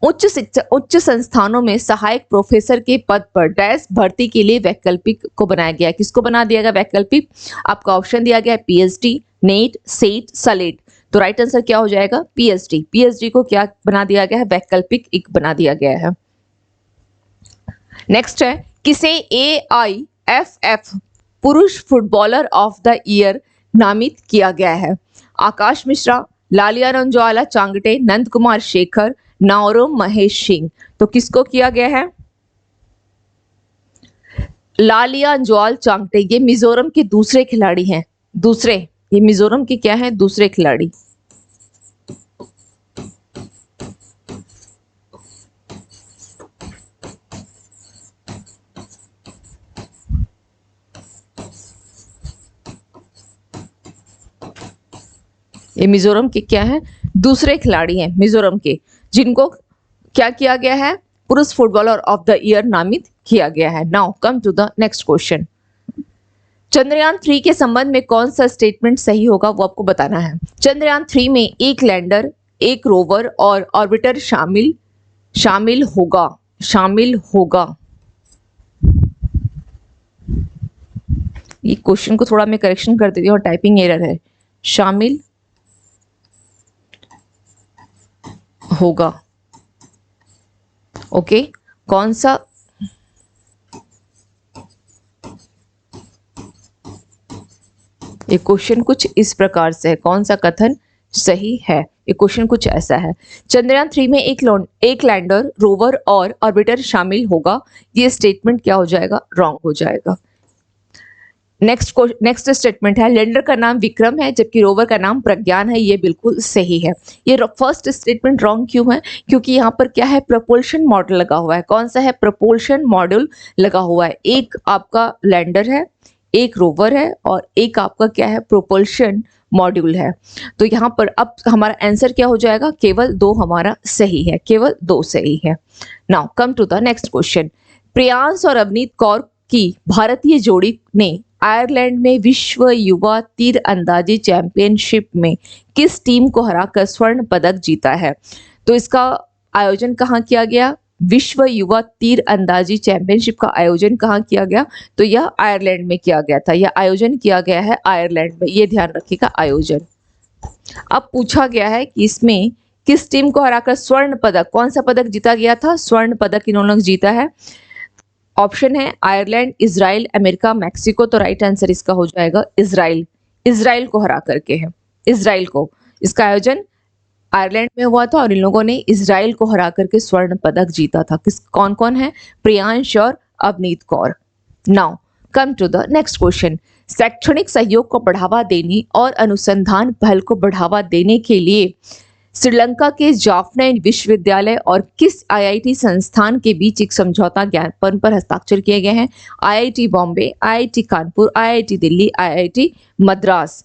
उच्च संस्थानों में सहायक प्रोफेसर के पद पर डैश भर्ती के लिए वैकल्पिक को बनाया गया है। किसको बना दिया गया वैकल्पिक? आपका ऑप्शन दिया गया है पीएचडी, नेट, सेट, सलेट। तो राइट आंसर क्या हो जाएगा? पीएचडी को क्या बना दिया गया है? वैकल्पिक एक बना दिया गया है। नेक्स्ट है, किसे AIFF पुरुष फुटबॉलर ऑफ द ईयर नामित किया गया है? आकाश मिश्रा, लालिया रंजवाला चांगटे, नंद कुमार शेखर, नाओरोम महेश सिंह। तो किसको किया गया है? लालिया रंजवाल चांगटे। ये मिजोरम के दूसरे खिलाड़ी हैं। ये मिजोरम के क्या है? दूसरे खिलाड़ी। ये मिजोरम के क्या है? दूसरे खिलाड़ी हैं मिजोरम के, जिनको क्या किया गया है? पुरुष फुटबॉलर ऑफ द ईयर नामित किया गया है। Now come to the next question. Chandrayaan 3 के संबंध में कौन सा स्टेटमेंट सही होगा वो आपको बताना है। चंद्रयान 3 में एक लैंडर, एक रोवर और ऑर्बिटर शामिल होगा। ये क्वेश्चन को थोड़ा मैं करेक्शन कर देती हूँ और टाइपिंग एरर है। शामिल होगा। ओके, कौन सा? ये क्वेश्चन कुछ इस प्रकार से है। कौन सा कथन सही है? ये क्वेश्चन कुछ ऐसा है। चंद्रयान 3 में एक लैंडर, रोवर और ऑर्बिटर शामिल होगा। ये स्टेटमेंट क्या हो जाएगा? रॉन्ग हो जाएगा। नेक्स्ट स्टेटमेंट है, लैंडर का नाम विक्रम है जबकि रोवर का नाम प्रज्ञान है। ये बिल्कुल सही है। ये फर्स्ट स्टेटमेंट रॉन्ग क्यों है? क्योंकि यहाँ पर क्या है? प्रपोल्शन मॉडल लगा हुआ है। कौन सा है? प्रपोल्शन मॉड्यूल लगा हुआ है। एक आपका लैंडर है, एक रोवर है और एक आपका क्या है? प्रोपल्शन मॉड्यूल है। तो यहाँ पर अब हमारा आंसर क्या हो जाएगा? केवल 2 हमारा सही है, केवल 2 सही है। Now come to the next question. Priyansh और अवनीत कौर की भारतीय जोड़ी ने आयरलैंड में विश्व युवा तीर अंदाजी चैंपियनशिप में किस टीम को हराकर स्वर्ण पदक जीता है? तो इसका आयोजन कहाँ किया गया? विश्व युवा तीर अंदाजी चैंपियनशिप का आयोजन कहाँ किया गया? तो यह आयरलैंड में किया गया था। यह आयोजन किया गया है आयरलैंड में, ये ध्यान रखिएगा, आयोजन। अब पूछा गया है कि इसमें किस टीम को हराकर स्वर्ण पदक, कौन सा पदक जीता गया था? स्वर्ण पदक इन्होंने जीता है। ऑप्शन है आयरलैंड, इजराइल, अमेरिका, मैक्सिको। तो राइट आंसर इसका हो जाएगा इजराइल। इजराइल को हरा करके है, इजराइल को। इसका आयोजन आयरलैंड में हुआ था और इन लोगों ने इजराइल को हरा करके स्वर्ण पदक जीता था। किस कौन कौन है? प्रियांश और Avneet Kaur. Now come to the next question. शैक्षणिक सहयोग को बढ़ावा देने और अनुसंधान पहल को बढ़ावा देने के लिए श्रीलंका के जाफना विश्वविद्यालय और किस आईआईटी संस्थान के बीच एक समझौता ज्ञापन पर हस्ताक्षर किए गए हैं? IIT Bombay, IIT Kanpur, IIT Delhi, IIT Madras.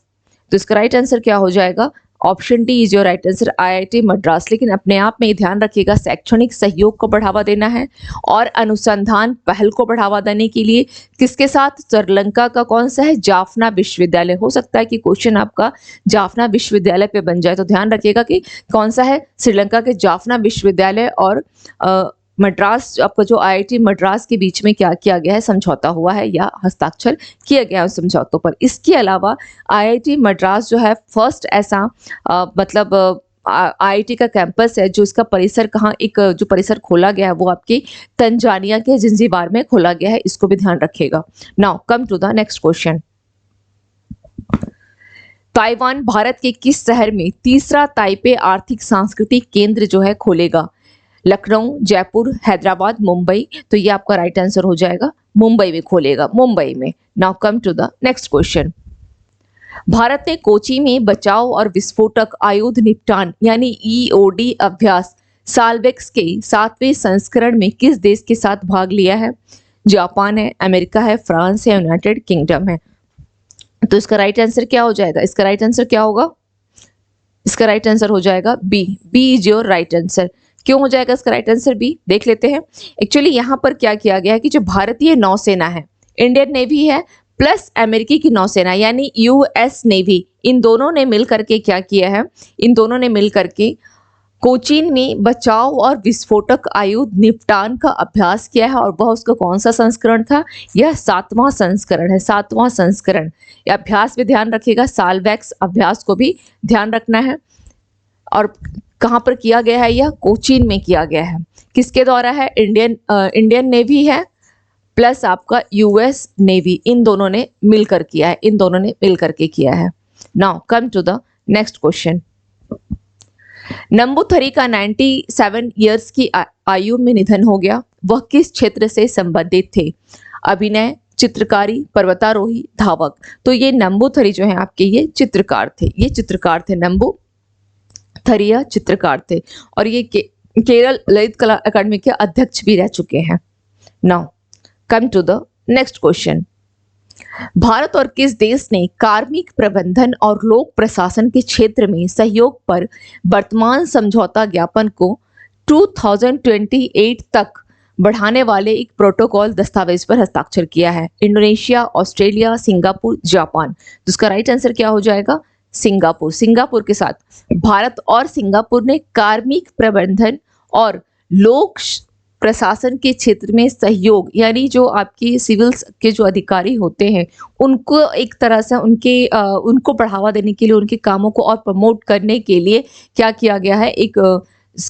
तो इसका राइट आंसर क्या हो जाएगा? Option D is your right answer, IIT Madras. लेकिन अपने आप में ध्यान रखिएगा, शैक्षणिक सहयोग को बढ़ावा देना है और अनुसंधान पहल को बढ़ावा देने के लिए किसके साथ? श्रीलंका का कौन सा है? जाफना विश्वविद्यालय। हो सकता है कि क्वेश्चन आपका जाफना विश्वविद्यालय पे बन जाए, तो ध्यान रखिएगा कि कौन सा है? श्रीलंका के जाफना विश्वविद्यालय और मद्रास, आपका जो आईआईटी मद्रास के बीच में क्या किया गया है? समझौता हुआ है या हस्ताक्षर किया गया है उस समझौतों पर। इसके अलावा आईआईटी मद्रास जो है फर्स्ट ऐसा मतलब आईआईटी का कैंपस है जो इसका परिसर कहाँ, एक जो परिसर खोला गया है वो आपके तंजानिया के जिंजीबार में खोला गया है। इसको भी ध्यान रखिएगा। Now come to the next question. Taiwan Bharat के किस शहर में तीसरा ताइपे आर्थिक सांस्कृतिक केंद्र जो है खोलेगा? लखनऊ, जयपुर, हैदराबाद, मुंबई। तो ये आपका राइट आंसर हो जाएगा, मुंबई में खोलेगा, मुंबई में। Now come to the next question. Bharat ने कोची में बचाव और विस्फोटक आयुध निपटान यानी ईओडी अभ्यास साल्वेक्स के 7वें संस्करण में किस देश के साथ भाग लिया है? जापान है, अमेरिका है, फ्रांस है, यूनाइटेड किंगडम है। तो इसका राइट आंसर क्या हो जाएगा? इसका राइट आंसर क्या होगा? इसका राइट आंसर हो जाएगा B. B is your right answer. क्यों हो जाएगा इसका राइट आंसर बी? देख लेते हैं। एक्चुअली यहाँ पर क्या किया गया है कि जो भारतीय नौसेना है, इंडियन नेवी है, प्लस अमेरिकी की नौसेना यानी यूएस नेवी, इन दोनों ने मिल करके क्या किया है? इन दोनों ने मिल करके कोचीन में बचाव और विस्फोटक आयुध निपटान का अभ्यास किया है। और वह उसका कौन सा संस्करण था? यह 7वां संस्करण है, 7वां संस्करण। यह अभ्यास भी ध्यान रखिएगा, साल्वेक्स अभ्यास को भी ध्यान रखना है। और कहाँ पर किया गया है? यह कोचीन में किया गया है। किसके द्वारा है? इंडियन नेवी है प्लस आपका यूएस नेवी, इन दोनों ने मिलकर किया है, इन दोनों ने मिलकर के किया है। Now come to the next question. Namboothiri का 97 इयर्स की आयु में निधन हो गया। वह किस क्षेत्र से संबंधित थे? अभिनय, चित्रकारी, पर्वतारोही, धावक। तो ये नंबूथरी जो है आपके, ये चित्रकार थे, ये चित्रकार थे, नंबूथरिया चित्रकार थे। और ये केरल ललित कला अकादमी के अध्यक्ष भी रह चुके हैं। Now come to the next question. Bharat और किस देश ने कार्मिक प्रबंधन और लोक प्रशासन के क्षेत्र में सहयोग पर वर्तमान समझौता ज्ञापन को 2028 तक बढ़ाने वाले एक प्रोटोकॉल दस्तावेज पर हस्ताक्षर किया है? Indonesia, Australia, Singapore, Japan. तो इसका राइट आंसर क्या हो जाएगा? सिंगापुर। सिंगापुर के साथ भारत और सिंगापुर ने कार्मिक प्रबंधन और लोक प्रशासन के क्षेत्र में सहयोग, यानी जो आपकी सिविल्स के जो अधिकारी होते हैं उनको एक तरह से उनको बढ़ावा देने के लिए, उनके कामों को और प्रमोट करने के लिए क्या किया गया है? एक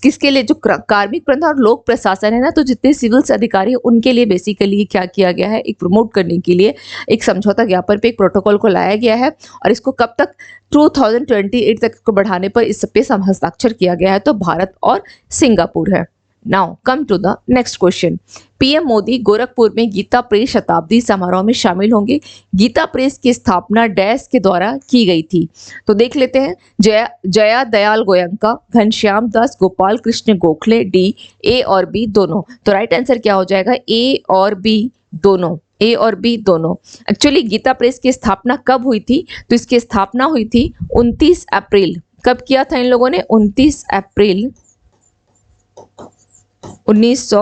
किसके लिए? जो कार्मिक प्रबंधन और लोक प्रशासन है ना, तो जितने सिविल्स अधिकारी हैं उनके लिए बेसिकली क्या किया गया है? एक प्रमोट करने के लिए एक समझौता ज्ञापन पे एक प्रोटोकॉल को लाया गया है। और इसको कब तक? 2028 तक को बढ़ाने पर इस पे हस्ताक्षर किया गया है। तो भारत और सिंगापुर है। Now come to the next question. PM Modi Gorakhpur में गीता प्रेस शताब्दी समारोह में शामिल होंगे। गीता प्रेस की स्थापना डैश के द्वारा की गई थी? तो देख लेते हैं। जया दयाल गोयंका, घनश्याम दास, गोपाल कृष्ण गोखले, डी। ए और बी दोनों। तो राइट आंसर क्या हो जाएगा? ए और बी दोनों। ए और बी दोनों। एक्चुअली गीता प्रेस की स्थापना कब हुई थी? तो इसकी स्थापना हुई थी 29 अप्रैल। कब किया था इन लोगों ने? 29 अप्रैल 1900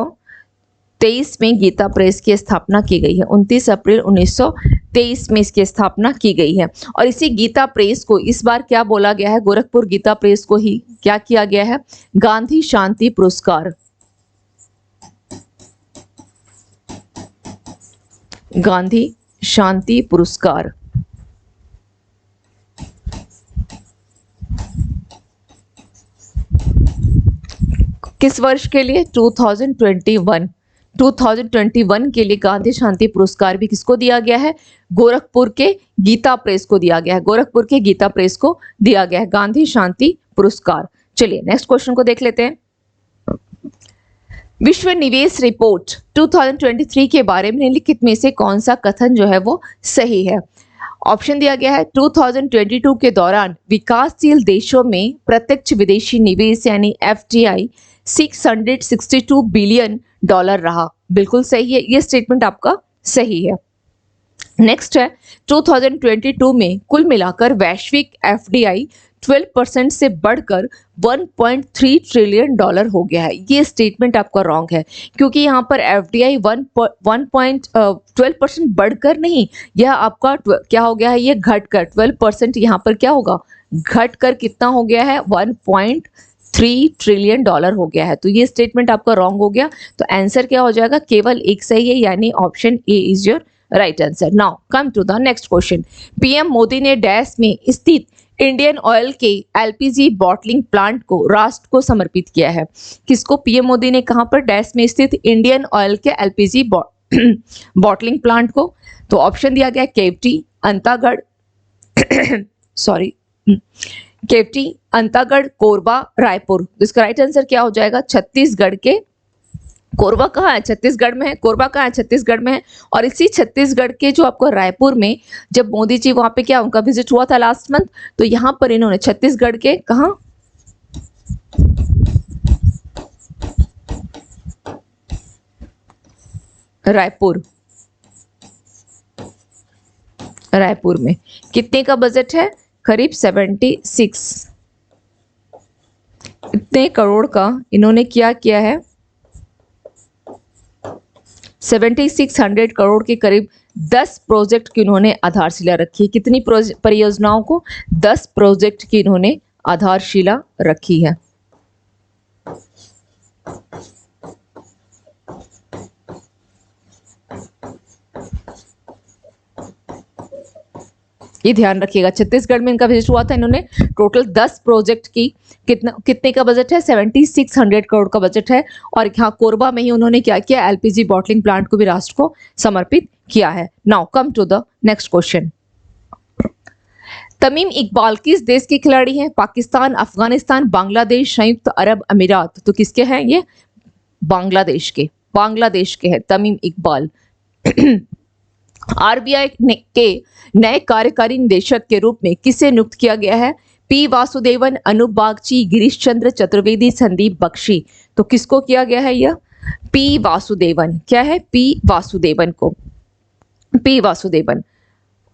1923 में गीता प्रेस की स्थापना की गई है। 29 अप्रैल 1923 में इसकी स्थापना की गई है। और इसी गीता प्रेस को इस बार क्या बोला गया है, गोरखपुर गीता प्रेस को ही क्या किया गया है, गांधी शांति पुरस्कार, गांधी शांति पुरस्कार। किस वर्ष के लिए, 2021 के लिए गांधी शांति पुरस्कार भी किसको दिया गया है, गोरखपुर के गीता प्रेस को दिया गया है, गोरखपुर के गीता प्रेस को दिया गया है गांधी शांति पुरस्कार। चलिए नेक्स्ट क्वेश्चन को देख लेते हैं। विश्व निवेश रिपोर्ट 2023 के बारे में निम्नलिखित में से कौन सा कथन जो है वो सही है। ऑप्शन दिया गया है 2022 के दौरान विकासशील देशों में प्रत्यक्ष विदेशी निवेश यानी FDI $662 बिलियन रहा। बिल्कुल सही है, ये स्टेटमेंट आपका सही है। नेक्स्ट है 2022 में कुल मिलाकर वैश्विक FDI 12% से बढ़कर $1.3 ट्रिलियन हो गया है। ये स्टेटमेंट आपका रॉन्ग है, क्योंकि यहाँ पर FDI 12% बढ़कर नहीं, यह आपका क्या हो गया है, ये घटकर 12% यहाँ पर क्या होगा, घटकर कितना हो गया है, $1.3 ट्रिलियन हो गया है। तो ये स्टेटमेंट आपका रॉन्ग हो गया। तो आंसर क्या हो जाएगा, केवल एक सही है, यानी option A is your right answer. Now come to the next question. PM Modi ने डैश में स्थित इंडियन ऑयल के LPG बॉटलिंग प्लांट को राष्ट्र को समर्पित किया है। किसको, पीएम मोदी ने कहां पर, डैश में स्थित इंडियन ऑयल के LPG बॉटलिंग प्लांट को। तो ऑप्शन दिया गया केवटी, अंतागढ़ सॉरी केवटी, अंतागढ़, कोरबा, रायपुर। तो इसका राइट आंसर क्या हो जाएगा, छत्तीसगढ़ के, कोरबा कहाँ है, छत्तीसगढ़ में है, कोरबा कहाँ है, छत्तीसगढ़ में है। और इसी छत्तीसगढ़ के जो आपको रायपुर में जब मोदी जी वहां पे क्या उनका विजिट हुआ था लास्ट मंथ, तो यहाँ पर इन्होंने छत्तीसगढ़ के कहाँ, रायपुर, रायपुर में कितने का बजट है, करीब 76 इतने करोड़ का इन्होंने क्या किया है, 7600 करोड़ के करीब 10 प्रोजेक्ट की इन्होंने आधारशिला रखी है। कितनी परियोजनाओं को, 10 प्रोजेक्ट की इन्होंने आधारशिला रखी है। ये ध्यान रखिएगा, छत्तीसगढ़ में इनका विजिट हुआ था, इन्होंने टोटल 10 प्रोजेक्ट की, कितने का बजट है, 7600 करोड़ का बजट है। और यहाँ कोरबा में ही उन्होंने क्या किया, LPG बॉटलिंग प्लांट को भी राष्ट्र को समर्पित किया है। Now come to the next question. Tamim Iqbal किस देश के खिलाड़ी हैं, पाकिस्तान, अफगानिस्तान, बांग्लादेश, संयुक्त अरब अमीरात। तो किसके हैं ये, बांग्लादेश के, बांग्लादेश के हैं तमीम इकबाल। RBI के नए कार्यकारी निदेशक के रूप में किसे नियुक्त किया गया है, P वासुदेवन, अनूप बागची, गिरीश चंद्र चतुर्वेदी, संदीप बख्शी। तो किसको किया गया है, यह P वासुदेवन, क्या है, P वासुदेवन को, P वासुदेवन।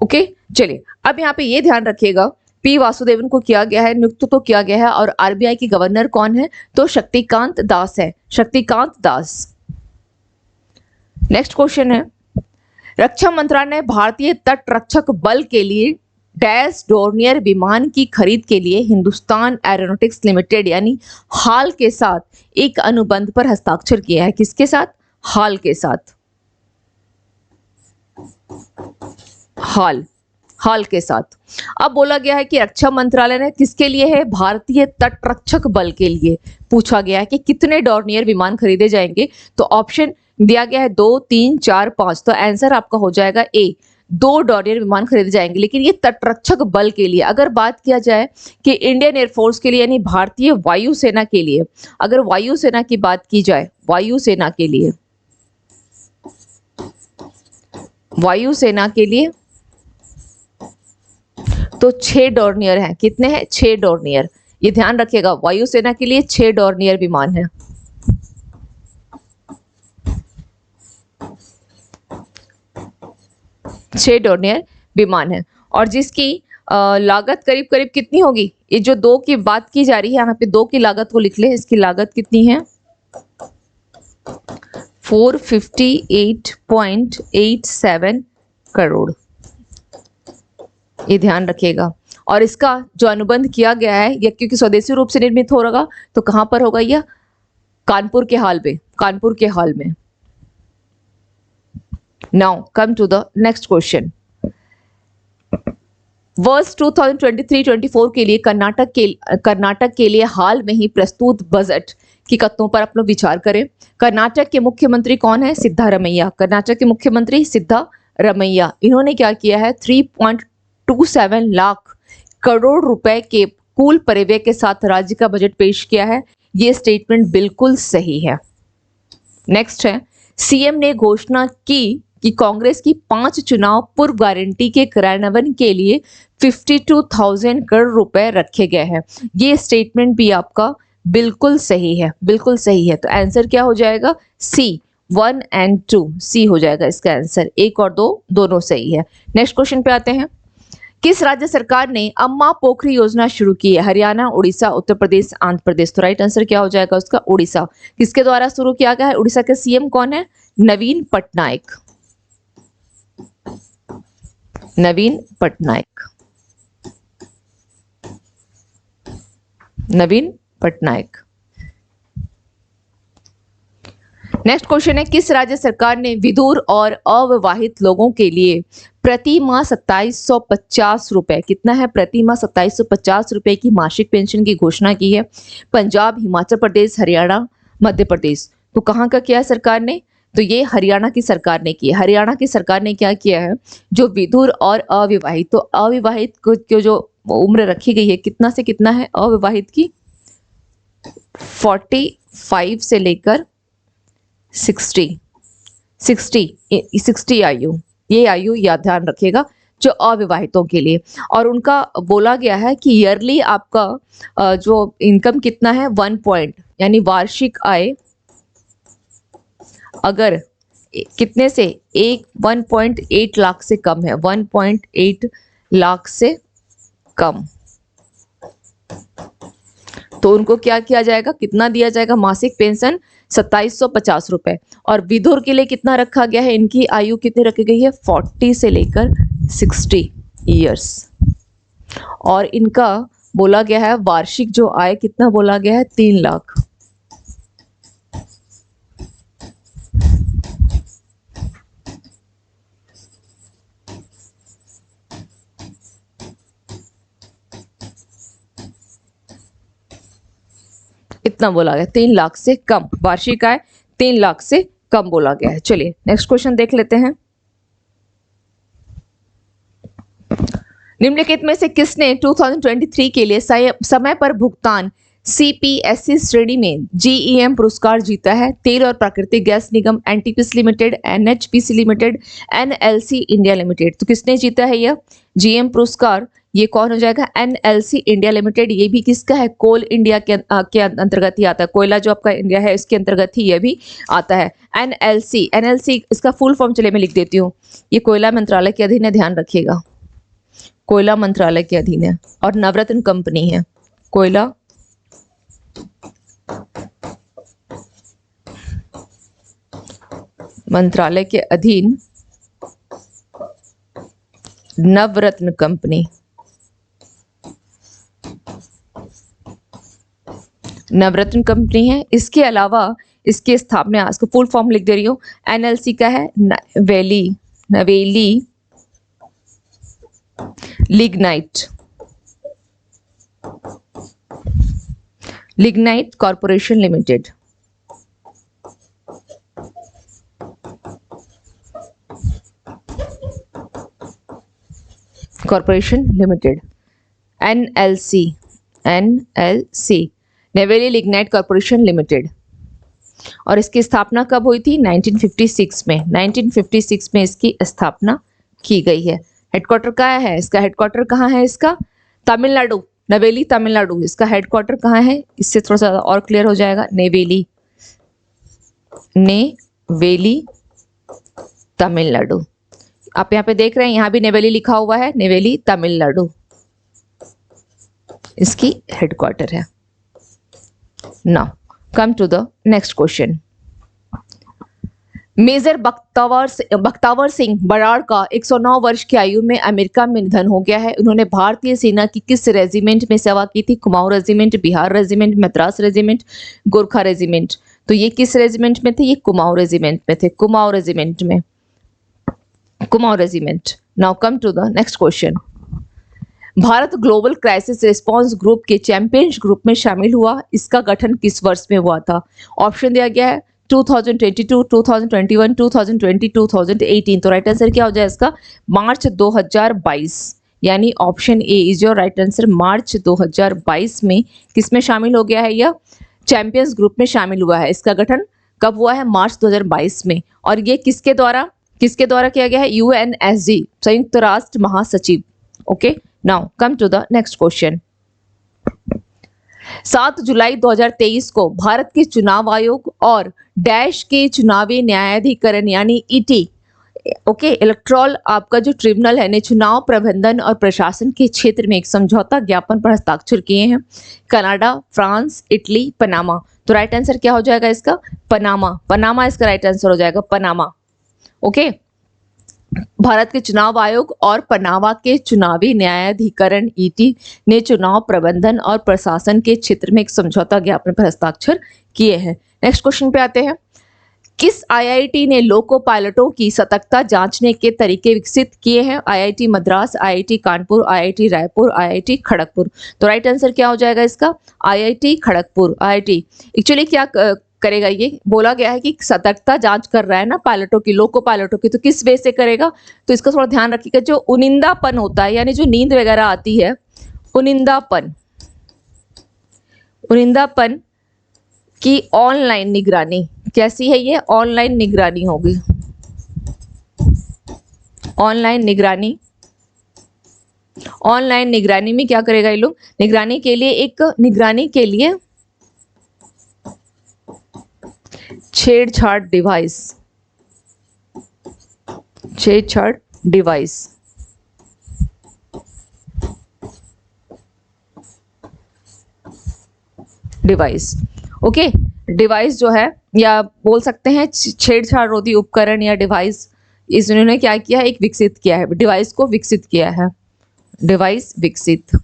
ओके चलिए, अब यहाँ पे ये ध्यान रखिएगा, P वासुदेवन को किया गया है, नियुक्त तो किया गया है। और RBI के गवर्नर कौन है, तो शक्तिकांत दास है, शक्तिकांत दास। नेक्स्ट क्वेश्चन है, रक्षा मंत्रालय ने भारतीय तट रक्षक बल के लिए डैश डोर्नियर विमान की खरीद के लिए हिंदुस्तान एरोनॉटिक्स लिमिटेड यानी हाल के साथ एक अनुबंध पर हस्ताक्षर किया है। किसके साथ, हाल के साथ, हाल के साथ। अब बोला गया है कि रक्षा मंत्रालय ने किसके लिए है, भारतीय तट रक्षक बल के लिए पूछा गया है कि कितने डोर्नियर विमान खरीदे जाएंगे। तो ऑप्शन दिया गया है 2, 3, 4, 5। तो आंसर आपका हो जाएगा ए, 2 डोर्नियर विमान खरीदे जाएंगे। लेकिन ये तटरक्षक बल के लिए, अगर बात किया जाए कि इंडियन एयरफोर्स के लिए यानी भारतीय वायुसेना के लिए, अगर वायुसेना की बात की जाए, वायुसेना के लिए, वायुसेना के लिए तो 6 डोर्नियर हैं। कितने हैं, 6 डोर्नियर। ये ध्यान रखिएगा, वायुसेना के लिए 6 डोर्नियर विमान है। छह डोर्नियर विमान है और जिसकी लागत करीब करीब कितनी होगी, ये जो 2 की बात की जा रही है यहाँ पे 2 की लागत को लिख ले, इसकी लागत कितनी है 458.87 करोड़, ये ध्यान रखिएगा। और इसका जो अनुबंध किया गया है यह क्योंकि स्वदेशी रूप से निर्मित हो रहा, तो कहां पर होगा यह? कानपुर के हाल में, कानपुर के हाल में। Now come to the next question. वर्ष 2023-24 के लिए कर्नाटक के लिए हाल में ही प्रस्तुत बजट की कथनों पर आप लोग विचार करें। कर्नाटक के मुख्यमंत्री कौन है? सिद्धारमैया। कर्नाटक के मुख्यमंत्री सिद्धारमैया, इन्होंने क्या किया है? 3.27 लाख करोड़ रुपए के कुल परिव्यय के साथ राज्य का बजट पेश किया है। ये स्टेटमेंट बिल्कुल सही है। नेक्स्ट है, सीएम ने घोषणा की कि कांग्रेस की 5 चुनाव पूर्व गारंटी के क्रियान्वयन के लिए 52,000 करोड़ रुपए रखे गए हैं। ये स्टेटमेंट भी आपका बिल्कुल सही है, बिल्कुल सही है। तो आंसर क्या हो जाएगा? सी, 1 और 2, सी हो जाएगा इसका आंसर। 1 और 2 दोनों सही है। नेक्स्ट क्वेश्चन पे आते हैं। किस राज्य सरकार ने अम्मा पोखरी योजना शुरू की है? हरियाणा, उड़ीसा, उत्तर प्रदेश, आंध्र प्रदेश। तो राइट आंसर क्या हो जाएगा उसका? उड़ीसा। किसके द्वारा शुरू किया गया है? उड़ीसा के सीएम कौन है? नवीन पटनायक। नवीन पटनायक, नवीन पटनायक। नेक्स्ट क्वेश्चन है, किस राज्य सरकार ने विधुर और अविवाहित लोगों के लिए प्रति माह 2750 रुपए, कितना है? प्रति माह 2750 रुपए की मासिक पेंशन की घोषणा की है। पंजाब, हिमाचल प्रदेश, हरियाणा, मध्य प्रदेश। तो कहाँ का किया है सरकार ने? तो ये हरियाणा की सरकार ने किया। हरियाणा की सरकार ने क्या किया है? जो विधुर और अविवाहित, तो अविवाहित को जो उम्र रखी गई है कितना से कितना है अविवाहित की? 45 से लेकर 60 आयु, ये आयु याद ध्यान रखिएगा जो अविवाहितों के लिए। और उनका बोला गया है कि ईयरली आपका जो इनकम कितना है 1 पॉइंट, यानी वार्षिक आय अगर कितने से 1.8 लाख से कम है, 1.8 लाख से कम, तो उनको क्या किया जाएगा? कितना दिया जाएगा? मासिक पेंशन 2750 रुपए। और विधुर के लिए कितना रखा गया है? इनकी आयु कितनी रखी गई है? 40 से लेकर 60 ईयर्स। और इनका बोला गया है वार्षिक जो आय कितना बोला गया है? 3 लाख। इतना बोला गया, 3 लाख से कम वार्षिक आय, 3 लाख से कम बोला गया है। चलिए नेक्स्ट क्वेश्चन देख लेते हैं। निम्नलिखित में से किसने 2023 के लिए समय पर भुगतान सीपीएससी श्रेणी में जीईएम पुरस्कार जीता है? तेल और प्राकृतिक गैस निगम, NTPC limited, NHPC limited, NLC India limited. तो किसने जीता है यह जीईएम पुरस्कार? ये कौन हो जाएगा? NLC India limited. ये भी किसका है? कोल इंडिया के अंतर्गत ही आता है। कोयला जो आपका इंडिया है इसके अंतर्गत ही ये भी आता है। एनएलसी इसका फुल फॉर्म चलिए मैं लिख देती हूँ। ये कोयला मंत्रालय के अधीन है, ध्यान रखिएगा, कोयला मंत्रालय के अधीन है और नवरत्न कंपनी है। कोयला मंत्रालय के अधीन नवरत्न कंपनी, नवरत्न कंपनी है। इसके अलावा इसकी स्थापना, इसको फुल फॉर्म लिख दे रही हूँ। एनएलसी का है नवेली lignite corporation limited. Corporation limited, NLC Neyveli lignite corporation limited. और इसकी स्थापना कब हुई थी? 1956 में। 1956 में इसकी स्थापना की गई है। हेडक्वार्टर कहाँ है इसका? हेडक्वार्टर कहाँ है इसका? तमिलनाडु, नवेली तमिलनाडु। इसका हेडक्वार्टर कहाँ है? इससे थोड़ा सा और क्लियर हो जाएगा। नेवेली तमिलनाडु। आप यहाँ पे देख रहे हैं, यहाँ भी नेवेली लिखा हुआ है, नेवेली तमिलनाडु इसकी हेडक्वार्टर है। Now come to the next question. Major Bakhtawar Singh Brar का 109 वर्ष की आयु में अमेरिका में निधन हो गया है। उन्होंने भारतीय सेना की किस रेजिमेंट में सेवा की थी? Kumaon regiment, Bihar regiment, Madras regiment, Gorkha regiment. तो ये किस रेजिमेंट में थे? ये कुमाऊं रेजिमेंट में थे, कुमाऊं रेजिमेंट में, Kumaon regiment. Now come to the next question. Bharat global crisis response group के चैंपियंस ग्रुप में शामिल हुआ, इसका गठन किस वर्ष में हुआ था? ऑप्शन दिया गया है 2022, 2021, 2020, 2018। तो राइट आंसर क्या हो जाए इसका? मार्च 2022, यानी option A is your right answer. मार्च 2022 में किस में शामिल हो गया है? यह चैंपियंस ग्रुप में शामिल हुआ है। इसका गठन कब हुआ है? मार्च 2022 में। और ये किसके द्वारा किया गया है? UNSG, संयुक्त राष्ट्र महासचिव। Okay, now come to the next question. 7 जुलाई 2023 को भारत के चुनाव आयोग और डैश के चुनावी न्यायाधिकरण यानी ईटी, ओके, इलेक्ट्रल आपका जो ट्रिब्यूनल है ने चुनाव प्रबंधन और प्रशासन के क्षेत्र में एक समझौता ज्ञापन पर हस्ताक्षर किए हैं। Canada, France, Italy, Panama. तो राइट आंसर क्या हो जाएगा इसका? पनामा। पनामा इसका राइट आंसर हो जाएगा, पनामा। ओके, भारत के चुनाव आयोग और पनामा के चुनावी न्यायाधिकरण ईटी ने चुनाव प्रबंधन और प्रशासन के क्षेत्र में एक समझौता ज्ञापन पर हस्ताक्षर किए हैं। नेक्स्ट क्वेश्चन पे आते हैं। किस आईआईटी ने लोको पायलटों की सतर्कता जांचने के तरीके विकसित किए हैं? IIT Madras, IIT Kanpur, IIT Raipur, IIT Kharagpur. तो राइट आंसर क्या हो जाएगा इसका? आईआईटी खड़गपुर। आईआईटी एक्चुअली क्या करेगा? ये बोला गया है कि सतर्कता जांच कर रहा है ना पायलटों की, लोको पायलटों की, तो किस वे से करेगा? तो इसका थोड़ा ध्यान रखिएगा। जो उनिंदापन होता है, यानी जो नींद वगैरह आती है, उनिंदापन की ऑनलाइन निगरानी कैसी है? ये ऑनलाइन निगरानी होगी। ऑनलाइन निगरानी में क्या करेगा ये लोग? निगरानी के लिए छेड़छाड़ डिवाइस, ओके, डिवाइस जो है, या बोल सकते हैं छेड़छाड़ रोधी उपकरण या डिवाइस, इन्होंने क्या किया है? एक विकसित किया है, डिवाइस को विकसित किया है। डिवाइस विकसित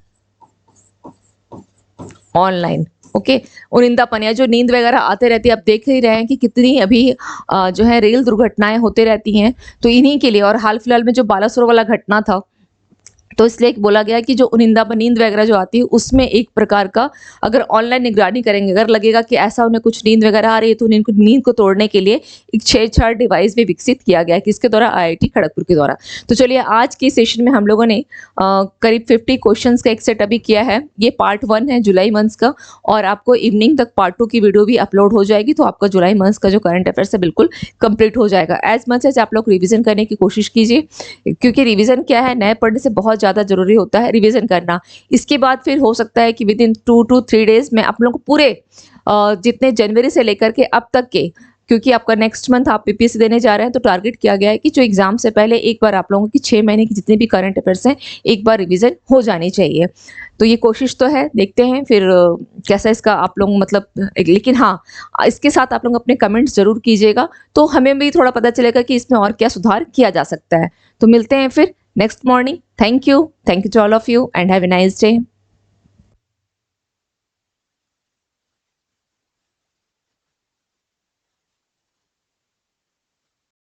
ऑनलाइन, ओके। उनिंदापन या जो नींद वगैरह आते रहती है, आप देख ही रहे हैं कि कितनी अभी जो है रेल दुर्घटनाएं होते रहती हैं, तो इन्हीं के लिए। और हाल फिलहाल में जो बालासोर वाला घटना था, तो इसलिए बोला गया कि जो उनिंदापन नींद वगैरह जो आती है, उसमें एक प्रकार का अगर ऑनलाइन निगरानी करेंगे, अगर लगेगा कि ऐसा उन्हें कुछ नींद वगैरह आ रही है, तो नींद को तोड़ने के लिए एक छेड़छाड़ डिवाइस भी विकसित किया गया है। किसके द्वारा? आईआईटी खड़गपुर के द्वारा। तो चलिए, आज के सेशन में हम लोगों ने करीब 50 क्वेश्चंस का एक सेट अभी किया है। ये पार्ट 1 है जुलाई मंथ का, और आपको इवनिंग तक पार्ट 2 की वीडियो भी अपलोड हो जाएगी, तो आपका जुलाई मंथ का जो करंट अफेयर्स है बिल्कुल कंप्लीट हो जाएगा। एज मच एज आप लोग रिविजन करने की कोशिश कीजिए, क्योंकि रिविजन क्या है, नए पढ़ने से बहुत ज़्यादा जरूरी होता है रिवीजन करना। इसके बाद फिर हो सकता है कि विद इन 2 to 3 डेज में आप लोगों को पूरे जितने जनवरी से लेकर के अब तक के, क्योंकि आपका नेक्स्ट मंथ आप पीपीएससी देने जा रहे हैं, तो टारगेट किया गया है कि जो एग्जाम से पहले एक बार आप लोगों की 6 महीने की जितनी भी करंट अफेयर्स हैं, एक बार रिवीजन हो जानी चाहिए। तो ये कोशिश तो है, देखते हैं फिर कैसा इसका आप लोग मतलब, लेकिन हाँ, इसके साथ आप लोग अपने कमेंट्स जरूर कीजिएगा, तो हमें भी थोड़ा पता चलेगा कि इसमें और क्या सुधार किया जा सकता है। तो मिलते हैं फिर next morning. Thank you to all of you and have a nice day.